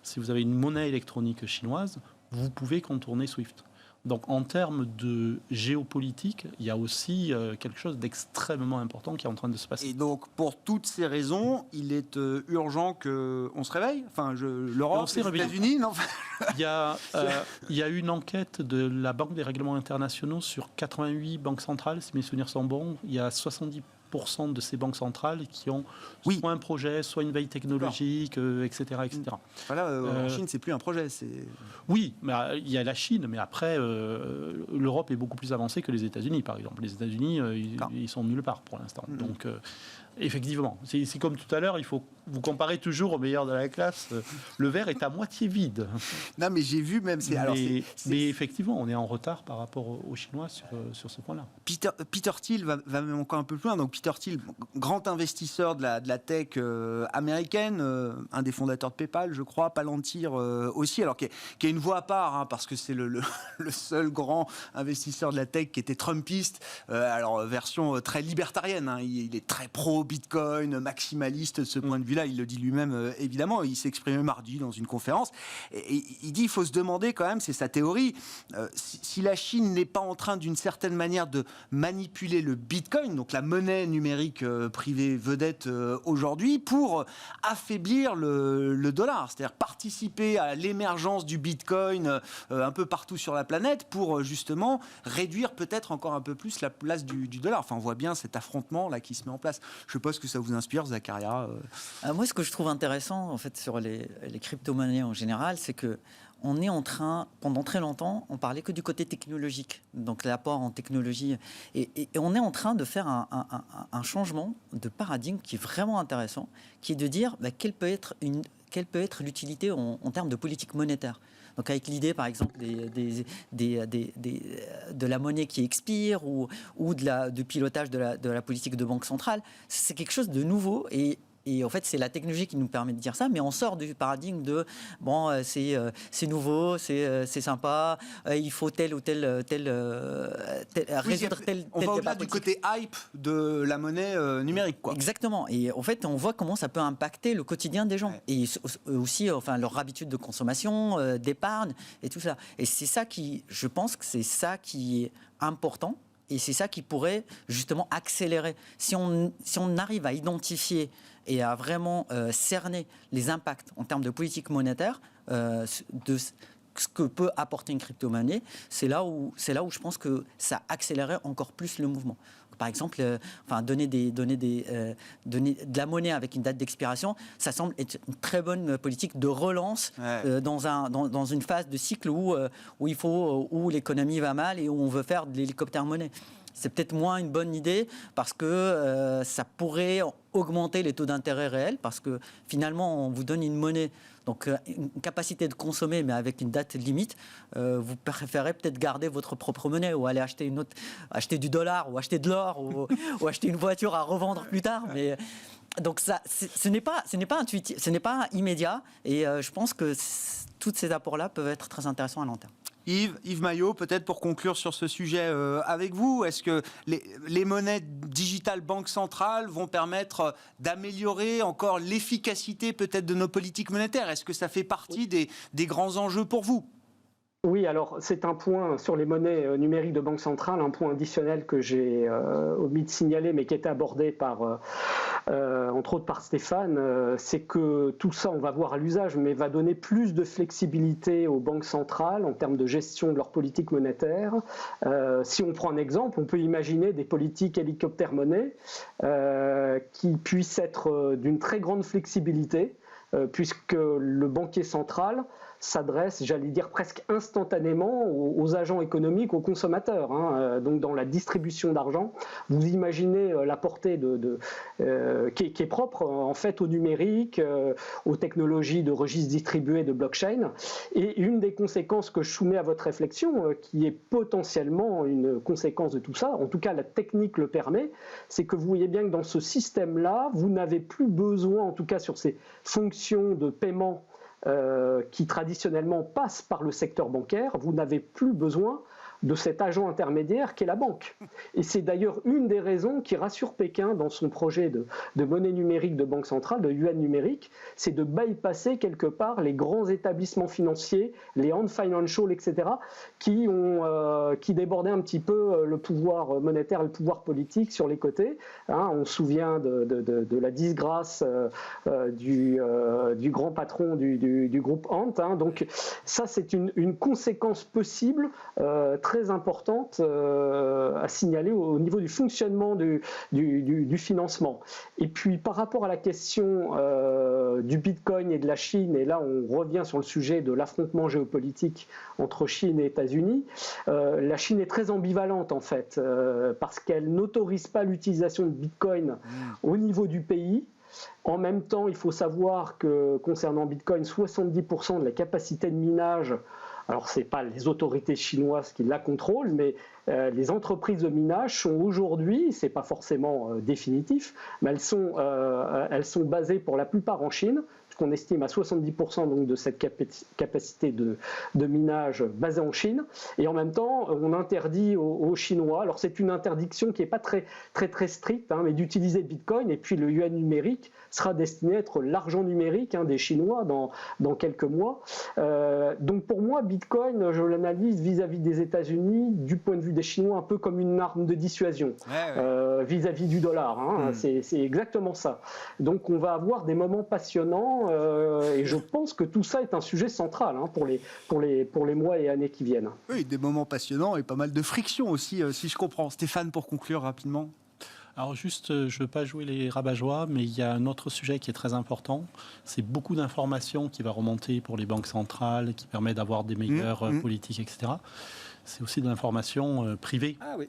Si vous avez une monnaie électronique chinoise, vous pouvez contourner SWIFT. Donc en termes de géopolitique, il y a aussi quelque chose d'extrêmement important qui est en train de se passer. Et donc pour toutes ces raisons, il est urgent qu'on se réveille. Enfin, l'Europe, les États-Unis, non. Il y a une enquête de la Banque des règlements internationaux sur 88 banques centrales, si mes souvenirs sont bons. Il y a 70% de ces banques centrales qui ont soit un projet, soit une veille technologique, etc. etc. Voilà, en Chine, c'est plus un projet. Oui, mais il y a la Chine, mais après, l'Europe est beaucoup plus avancée que les États-Unis, par exemple. Les États-Unis, ils sont nulle part pour l'instant. Donc, effectivement, c'est comme tout à l'heure, il faut vous comparez toujours au meilleur de la classe. Le verre est à moitié vide. Non, mais j'ai vu même... Mais effectivement, on est en retard par rapport aux Chinois sur ce point-là. Peter Thiel va même encore un peu plus loin. Donc Peter Thiel, grand investisseur de la tech américaine, un des fondateurs de PayPal, je crois, Palantir aussi, alors qui a une voix à part, hein, parce que c'est le seul grand investisseur de la tech qui était trumpiste, alors version très libertarienne, hein, il est très pro-Bitcoin, maximaliste de ce point de vue-là, il le dit lui-même évidemment, il s'est exprimé mardi dans une conférence, et il dit, il faut se demander quand même, c'est sa théorie, si la Chine n'est pas en train d'une certaine manière de manipuler le Bitcoin, donc la monnaie numérique privée vedette aujourd'hui, pour affaiblir le dollar, c'est-à-dire participer à l'émergence du Bitcoin un peu partout sur la planète pour justement réduire peut-être encore un peu plus la place du dollar. Enfin, on voit bien cet affrontement là qui se met en place. Je suppose que ça vous inspire, Zakaria. Moi, ce que je trouve intéressant en fait sur les crypto-monnaies en général, c'est que on est en train, pendant très longtemps, on parlait que du côté technologique, donc l'apport en technologie, et on est en train de faire un changement de paradigme qui est vraiment intéressant, qui est de dire quelle peut être l'utilité en termes de politique monétaire. Donc avec l'idée, par exemple, de la monnaie qui expire ou du pilotage de la politique de banque centrale, c'est quelque chose de nouveau et en fait, c'est la technologie qui nous permet de dire ça, mais on sort du paradigme de c'est nouveau, c'est sympa, il faut tel ou tel résoudre tel on va au-delà du côté hype de la monnaie numérique, quoi. Exactement. Et en fait, on voit comment ça peut impacter le quotidien des gens et aussi, leur habitude de consommation, d'épargne et tout ça. Et c'est ça je pense que c'est ça qui est important. Et c'est ça qui pourrait justement accélérer. Si on arrive à identifier et à vraiment cerner les impacts en termes de politique monétaire, de ce que peut apporter une crypto-monnaie, c'est là où je pense que ça accélérerait encore plus le mouvement. Par exemple, donner de la monnaie avec une date d'expiration, ça semble être une très bonne politique de relance dans une phase de cycle où l'économie va mal et où on veut faire de l'hélicoptère monnaie. C'est peut-être moins une bonne idée parce que ça pourrait augmenter les taux d'intérêt réels parce que finalement, on vous donne une monnaie, donc une capacité de consommer, mais avec une date limite. Vous préférez peut-être garder votre propre monnaie ou aller acheter acheter du dollar ou acheter de l'or ou acheter une voiture à revendre plus tard. Mais donc ça, ce n'est pas intuitif, ce n'est pas immédiat. Et je pense que tous ces apports-là peuvent être très intéressants à long terme. Yves Maillot, peut-être pour conclure sur ce sujet avec vous, est-ce que les monnaies digitales banque centrale vont permettre d'améliorer encore l'efficacité peut-être de nos politiques monétaires ? Est-ce que ça fait partie des grands enjeux pour vous ? Oui, alors c'est un point sur les monnaies numériques de banque centrale, un point additionnel que j'ai omis de signaler, mais qui était abordé entre autres par Stéphane, c'est que tout ça, on va voir à l'usage, mais va donner plus de flexibilité aux banques centrales en termes de gestion de leur politique monétaire. Si on prend un exemple, on peut imaginer des politiques hélicoptère-monnaie qui puissent être d'une très grande flexibilité, puisque le banquier central s'adresse, j'allais dire presque instantanément aux agents économiques, aux consommateurs. Donc dans la distribution d'argent, vous imaginez la portée qui est propre en fait au numérique, aux technologies de registres distribués, de blockchain. Et une des conséquences que je soumets à votre réflexion, qui est potentiellement une conséquence de tout ça, en tout cas la technique le permet, c'est que vous voyez bien que dans ce système-là, vous n'avez plus besoin, en tout cas sur ces fonctions de paiement qui traditionnellement passent par le secteur bancaire, vous n'avez plus besoin de cet agent intermédiaire qu'est la banque. Et c'est d'ailleurs une des raisons qui rassure Pékin dans son projet de monnaie numérique de banque centrale, de yuan numérique, c'est de bypasser quelque part les grands établissements financiers, les Ant Financial, etc., qui débordaient un petit peu le pouvoir monétaire et le pouvoir politique sur les côtés. On se souvient de la disgrâce du grand patron du groupe Ant. Donc ça, c'est une conséquence possible très importante à signaler au niveau du fonctionnement du financement. Et puis par rapport à la question du Bitcoin et de la Chine, et là on revient sur le sujet de l'affrontement géopolitique entre Chine et États-Unis, la Chine est très ambivalente en fait, parce qu'elle n'autorise pas l'utilisation de Bitcoin au niveau du pays. En même temps, il faut savoir que concernant Bitcoin, 70% de la capacité de minage, alors ce n'est pas les autorités chinoises qui la contrôlent, mais les entreprises de minage sont aujourd'hui, ce n'est pas forcément définitif, mais elles sont basées pour la plupart en Chine, qu'on estime à 70% donc de cette capacité de minage basée en Chine. Et en même temps, on interdit aux Chinois, alors c'est une interdiction qui n'est pas très stricte, mais d'utiliser Bitcoin, et puis le yuan numérique sera destiné à être l'argent numérique des Chinois dans quelques mois. Donc pour moi, Bitcoin, je l'analyse vis-à-vis des États-Unis, du point de vue des Chinois, un peu comme une arme de dissuasion vis-à-vis du dollar. C'est exactement ça. Donc on va avoir des moments passionnants, et je pense que tout ça est un sujet central pour les mois et années qui viennent. Oui, des moments passionnants et pas mal de friction aussi, si je comprends. Stéphane, pour conclure rapidement. Alors juste, je ne veux pas jouer les rabat-joie, mais il y a un autre sujet qui est très important. C'est beaucoup d'informations qui va remonter pour les banques centrales, qui permet d'avoir des meilleures politiques, etc. C'est aussi de l'information privée. Ah oui.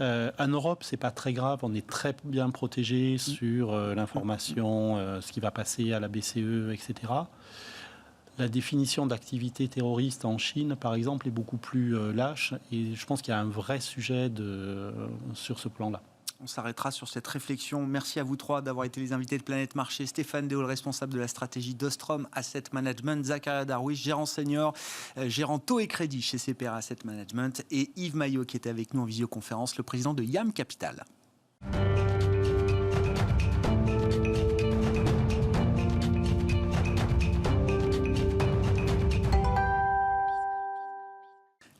En Europe, c'est pas très grave. On est très bien protégé sur l'information, ce qui va passer à la BCE, etc. La définition d'activité terroriste en Chine, par exemple, est beaucoup plus lâche. Et je pense qu'il y a un vrai sujet sur ce plan-là. On s'arrêtera sur cette réflexion. Merci à vous trois d'avoir été les invités de Planète Marché. Stéphane Déault, responsable de la stratégie d'Ostrom Asset Management. Zakaria Darwish, gérant senior, gérant taux et crédit chez CPR Asset Management. Et Yves Maillot, qui était avec nous en visioconférence, le président de YAM Capital.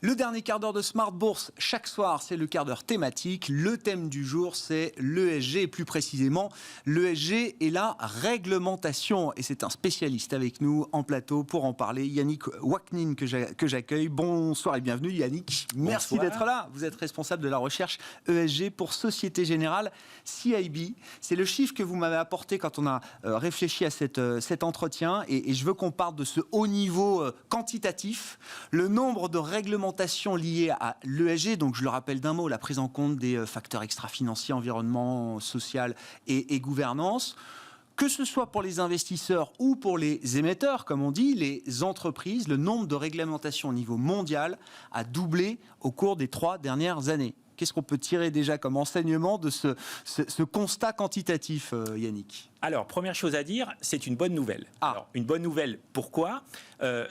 Le dernier quart d'heure de Smart Bourse, chaque soir, c'est le quart d'heure thématique. Le thème du jour, c'est l'ESG, et plus précisément, l'ESG et la réglementation. Et c'est un spécialiste avec nous en plateau pour en parler, Yannick Waknin, que j'accueille. Bonsoir et bienvenue, Yannick. Merci d'être là. Vous êtes responsable de la recherche ESG pour Société Générale CIB. C'est le chiffre que vous m'avez apporté quand on a réfléchi à cet entretien. Et je veux qu'on parle de ce haut niveau quantitatif, le nombre de réglementations liées à l'ESG, donc je le rappelle d'un mot, la prise en compte des facteurs extra-financiers, environnement, social et gouvernance. Que ce soit pour les investisseurs ou pour les émetteurs, comme on dit, les entreprises, le nombre de réglementations au niveau mondial a doublé au cours des 3 dernières années. Qu'est-ce qu'on peut tirer déjà comme enseignement de ce constat quantitatif, Yannick ? Alors, première chose à dire, c'est une bonne nouvelle. Alors, une bonne nouvelle, pourquoi ?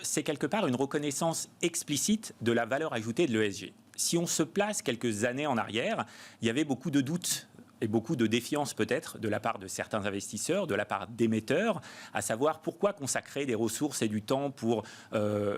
C'est quelque part une reconnaissance explicite de la valeur ajoutée de l'ESG. Si on se place quelques années en arrière, il y avait beaucoup de doutes et beaucoup de défiance peut-être de la part de certains investisseurs, de la part d'émetteurs, à savoir pourquoi consacrer des ressources et du temps pour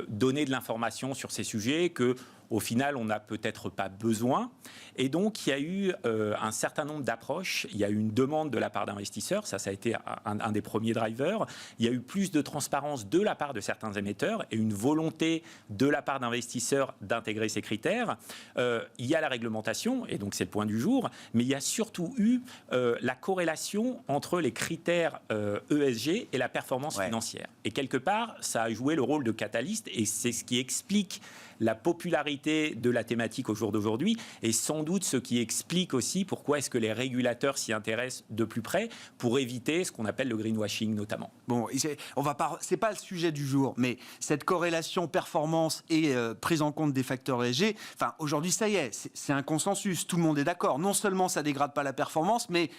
donner de l'information sur ces sujets que au final, on n'a peut-être pas besoin. Et donc, il y a eu un certain nombre d'approches. Il y a eu une demande de la part d'investisseurs. Ça a été un des premiers drivers. Il y a eu plus de transparence de la part de certains émetteurs et une volonté de la part d'investisseurs d'intégrer ces critères. Il y a la réglementation, et donc c'est le point du jour. Mais il y a surtout eu la corrélation entre les critères ESG et la performance financière. Et quelque part, ça a joué le rôle de catalyste et c'est ce qui explique la popularité de la thématique au jour d'aujourd'hui et sans doute ce qui explique aussi pourquoi est-ce que les régulateurs s'y intéressent de plus près pour éviter ce qu'on appelle le greenwashing notamment. Bon, c'est pas le sujet du jour, mais cette corrélation performance et prise en compte des facteurs ESG, enfin aujourd'hui ça y est, c'est un consensus, tout le monde est d'accord. Non seulement ça dégrade pas la performance, mais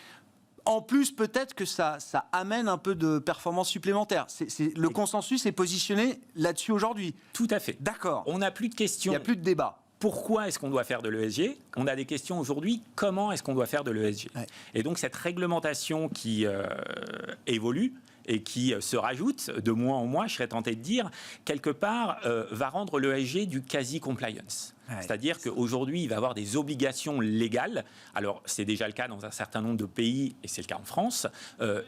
en plus, peut-être que ça amène un peu de performance supplémentaire. Le consensus est positionné là-dessus aujourd'hui. Tout à fait. D'accord. On n'a plus de questions. Il n'y a plus de débat. Pourquoi est-ce qu'on doit faire de l'ESG ? On a des questions aujourd'hui, comment est-ce qu'on doit faire de l'ESG ? Et donc cette réglementation qui évolue et qui se rajoute de mois en mois, je serais tenté de dire, quelque part, va rendre l'ESG du quasi-compliance. C'est-à-dire qu'aujourd'hui, il va y avoir des obligations légales. Alors, c'est déjà le cas dans un certain nombre de pays, et c'est le cas en France.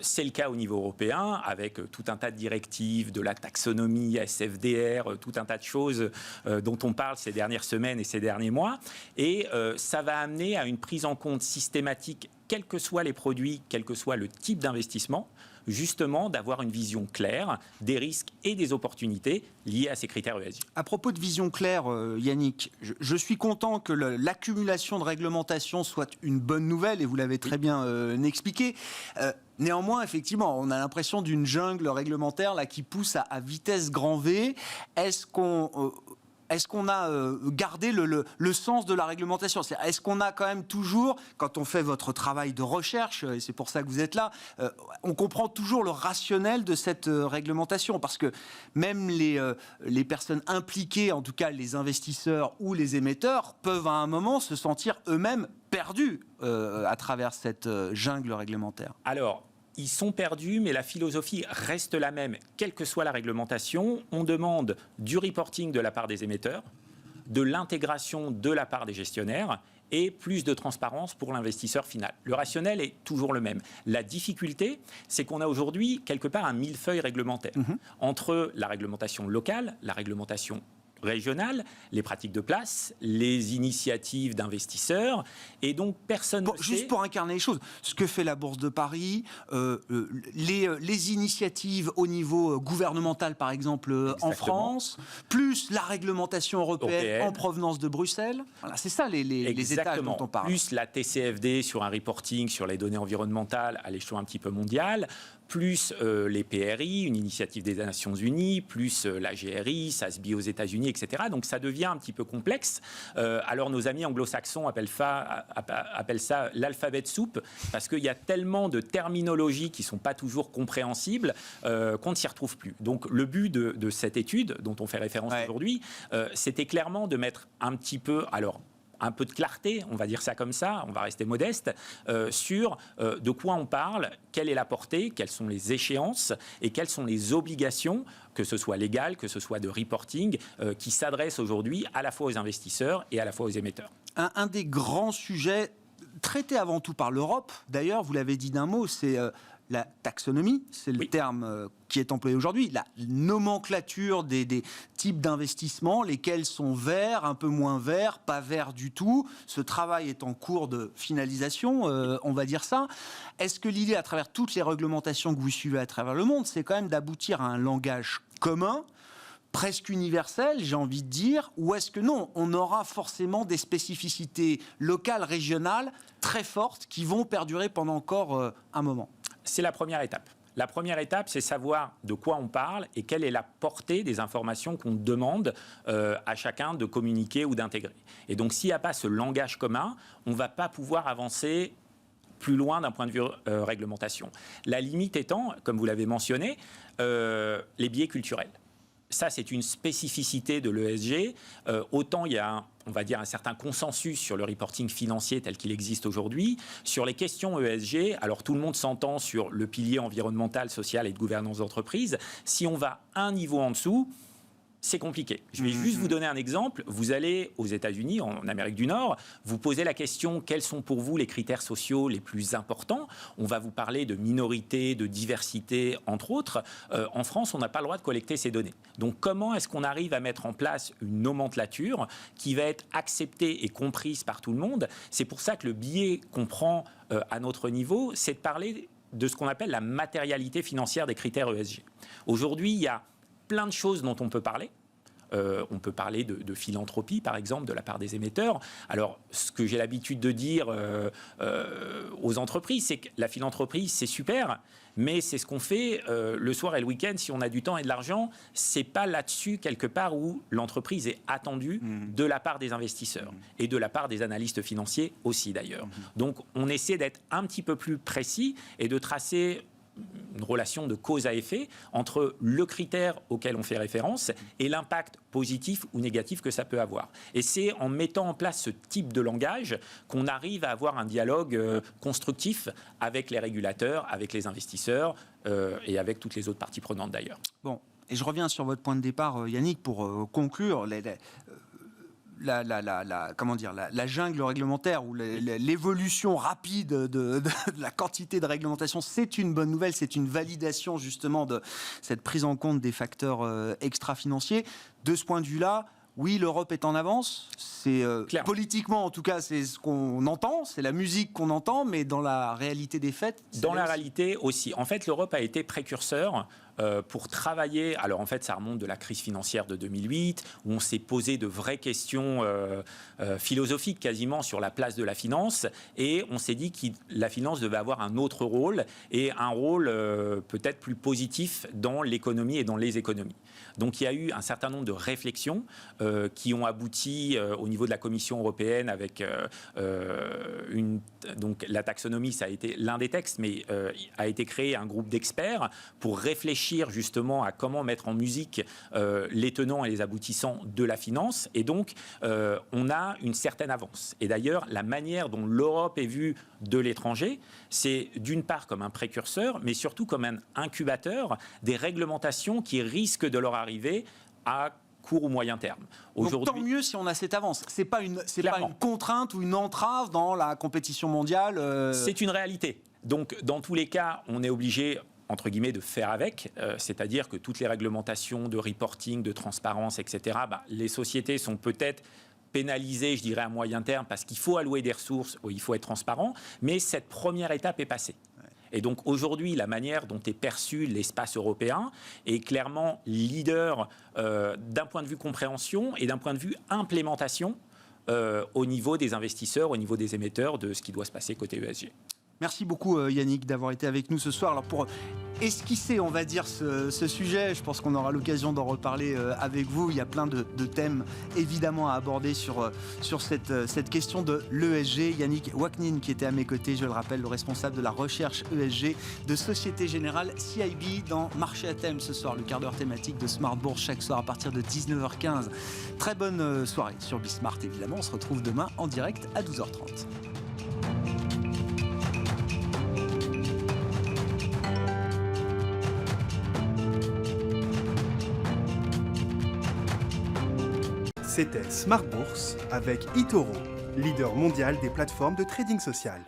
C'est le cas au niveau européen, avec tout un tas de directives, de la taxonomie, SFDR, tout un tas de choses dont on parle ces dernières semaines et ces derniers mois. Et ça va amener à une prise en compte systématique, quels que soient les produits, quel que soit le type d'investissement, justement d'avoir une vision claire des risques et des opportunités liées à ces critères ESG. À propos de vision claire, Yannick, je suis content que l'accumulation de réglementation soit une bonne nouvelle, et vous l'avez très bien expliqué. Néanmoins, effectivement, on a l'impression d'une jungle réglementaire là, qui pousse à vitesse grand V. Est-ce qu'on a gardé le sens de la réglementation ? Est-ce qu'on a quand même toujours, quand on fait votre travail de recherche, et c'est pour ça que vous êtes là, on comprend toujours le rationnel de cette réglementation ? Parce que même les personnes impliquées, en tout cas les investisseurs ou les émetteurs, peuvent à un moment se sentir eux-mêmes perdus à travers cette jungle réglementaire. Alors, ils sont perdus, mais la philosophie reste la même, quelle que soit la réglementation. On demande du reporting de la part des émetteurs, de l'intégration de la part des gestionnaires et plus de transparence pour l'investisseur final. Le rationnel est toujours le même. La difficulté, c'est qu'on a aujourd'hui quelque part un millefeuille réglementaire entre la réglementation locale, la réglementation régionales, les pratiques de place, les initiatives d'investisseurs, et donc personne ne sait... Juste pour incarner les choses, ce que fait la Bourse de Paris, les initiatives au niveau gouvernemental, par exemple, en France, plus la réglementation européenne en provenance de Bruxelles. Voilà, c'est ça les étages dont on parle. Plus la TCFD sur un reporting sur les données environnementales à l'échelon un petit peu mondial, plus les PRI, une initiative des Nations Unies, plus la GRI, SASB aux États-Unis, etc. Donc ça devient un petit peu complexe. Alors nos amis anglo-saxons appellent ça l'alphabet de soupe, parce qu'il y a tellement de terminologies qui ne sont pas toujours compréhensibles qu'on ne s'y retrouve plus. Donc le but de cette étude dont on fait référence aujourd'hui, c'était clairement de mettre un petit peu... un peu de clarté, on va dire ça comme ça, on va rester modeste, sur de quoi on parle, quelle est la portée, quelles sont les échéances et quelles sont les obligations, que ce soit légal, que ce soit de reporting, qui s'adressent aujourd'hui à la fois aux investisseurs et à la fois aux émetteurs. Un des grands sujets traités avant tout par l'Europe, d'ailleurs, vous l'avez dit d'un mot, c'est... la taxonomie, c'est le terme qui est employé aujourd'hui, la nomenclature des types d'investissements, lesquels sont verts, un peu moins verts, pas verts du tout. Ce travail est en cours de finalisation, on va dire ça. Est-ce que l'idée, à travers toutes les réglementations que vous suivez à travers le monde, c'est quand même d'aboutir à un langage commun, presque universel, j'ai envie de dire, ou est-ce que non, on aura forcément des spécificités locales, régionales, très fortes, qui vont perdurer pendant encore un moment ? C'est la première étape. La première étape, c'est savoir de quoi on parle et quelle est la portée des informations qu'on demande à chacun de communiquer ou d'intégrer. Et donc, s'il n'y a pas ce langage commun, on ne va pas pouvoir avancer plus loin d'un point de vue réglementation. La limite étant, comme vous l'avez mentionné, les biais culturels. ça, c'est une spécificité de l'ESG. Autant il y a on va dire un certain consensus sur le reporting financier tel qu'il existe aujourd'hui. Sur les questions ESG, alors tout le monde s'entend sur le pilier environnemental, social et de gouvernance d'entreprise. Si on va un niveau en dessous, c'est compliqué. Je vais juste vous donner un exemple. Vous allez aux États-Unis, en Amérique du Nord, vous posez la question quels sont pour vous les critères sociaux les plus importants. On va vous parler de minorité, de diversité, entre autres. En France, on n'a pas le droit de collecter ces données. Donc, comment est-ce qu'on arrive à mettre en place une nomenclature qui va être acceptée et comprise par tout le monde? C'est pour ça que le biais qu'on prend à notre niveau, c'est de parler de ce qu'on appelle la matérialité financière des critères ESG. Aujourd'hui, il y a plein de choses dont on peut parler. On peut parler de philanthropie, par exemple, de la part des émetteurs. Alors, ce que j'ai l'habitude de dire aux entreprises, c'est que la philanthropie, c'est super, mais c'est ce qu'on fait le soir et le week-end si on a du temps et de l'argent. C'est pas là-dessus, quelque part, où l'entreprise est attendue de la part des investisseurs et de la part des analystes financiers aussi, d'ailleurs. Donc, on essaie d'être un petit peu plus précis et de tracer une relation de cause à effet entre le critère auquel on fait référence et l'impact positif ou négatif que ça peut avoir. Et c'est en mettant en place ce type de langage qu'on arrive à avoir un dialogue constructif avec les régulateurs, avec les investisseurs et avec toutes les autres parties prenantes d'ailleurs. Bon, et je reviens sur votre point de départ, Yannick, pour conclure. La jungle réglementaire ou l'évolution rapide de la quantité de réglementation, c'est une bonne nouvelle, c'est une validation justement de cette prise en compte des facteurs extra-financiers. De ce point de vue-là, oui, l'Europe est en avance. C'est politiquement, en tout cas, c'est ce qu'on entend, c'est la musique qu'on entend, mais dans la réalité des faits, dans la réalité aussi. En fait, l'Europe a été précurseur pour travailler. Alors en fait, ça remonte de la crise financière de 2008, où on s'est posé de vraies questions philosophiques quasiment sur la place de la finance, et on s'est dit que la finance devait avoir un autre rôle, et un rôle peut-être plus positif dans l'économie et dans les économies. Donc il y a eu un certain nombre de réflexions qui ont abouti au niveau de la Commission européenne avec donc la taxonomie, ça a été l'un des textes, mais a été créé un groupe d'experts pour réfléchir justement à comment mettre en musique les tenants et les aboutissants de la finance. Et donc on a une certaine avance. Et d'ailleurs, la manière dont l'Europe est vue de l'étranger, c'est d'une part comme un précurseur, mais surtout comme un incubateur des réglementations qui risquent de leur arriver à court ou moyen terme. Donc tant mieux si on a cette avance. C'est pas une contrainte ou une entrave dans la compétition mondiale. C'est une réalité. Donc dans tous les cas, on est obligé entre guillemets de faire avec, c'est-à-dire que toutes les réglementations de reporting, de transparence, etc., les sociétés sont peut-être pénalisées, je dirais, à moyen terme, parce qu'il faut allouer des ressources, il faut être transparent, mais cette première étape est passée. Et donc aujourd'hui, la manière dont est perçu l'espace européen est clairement leader d'un point de vue compréhension et d'un point de vue implémentation au niveau des investisseurs, au niveau des émetteurs, de ce qui doit se passer côté ESG. Merci beaucoup Yannick d'avoir été avec nous ce soir. Alors pour esquisser, on va dire, ce sujet, je pense qu'on aura l'occasion d'en reparler avec vous. Il y a plein de thèmes évidemment à aborder sur cette question de l'ESG. Yannick Waknin qui était à mes côtés, je le rappelle, le responsable de la recherche ESG de Société Générale CIB dans Marché à thème ce soir, le quart d'heure thématique de Smart Bourse chaque soir à partir de 19h15. Très bonne soirée sur Bismart évidemment. On se retrouve demain en direct à 12h30. C'était Smart Bourse avec eToro, leader mondial des plateformes de trading social.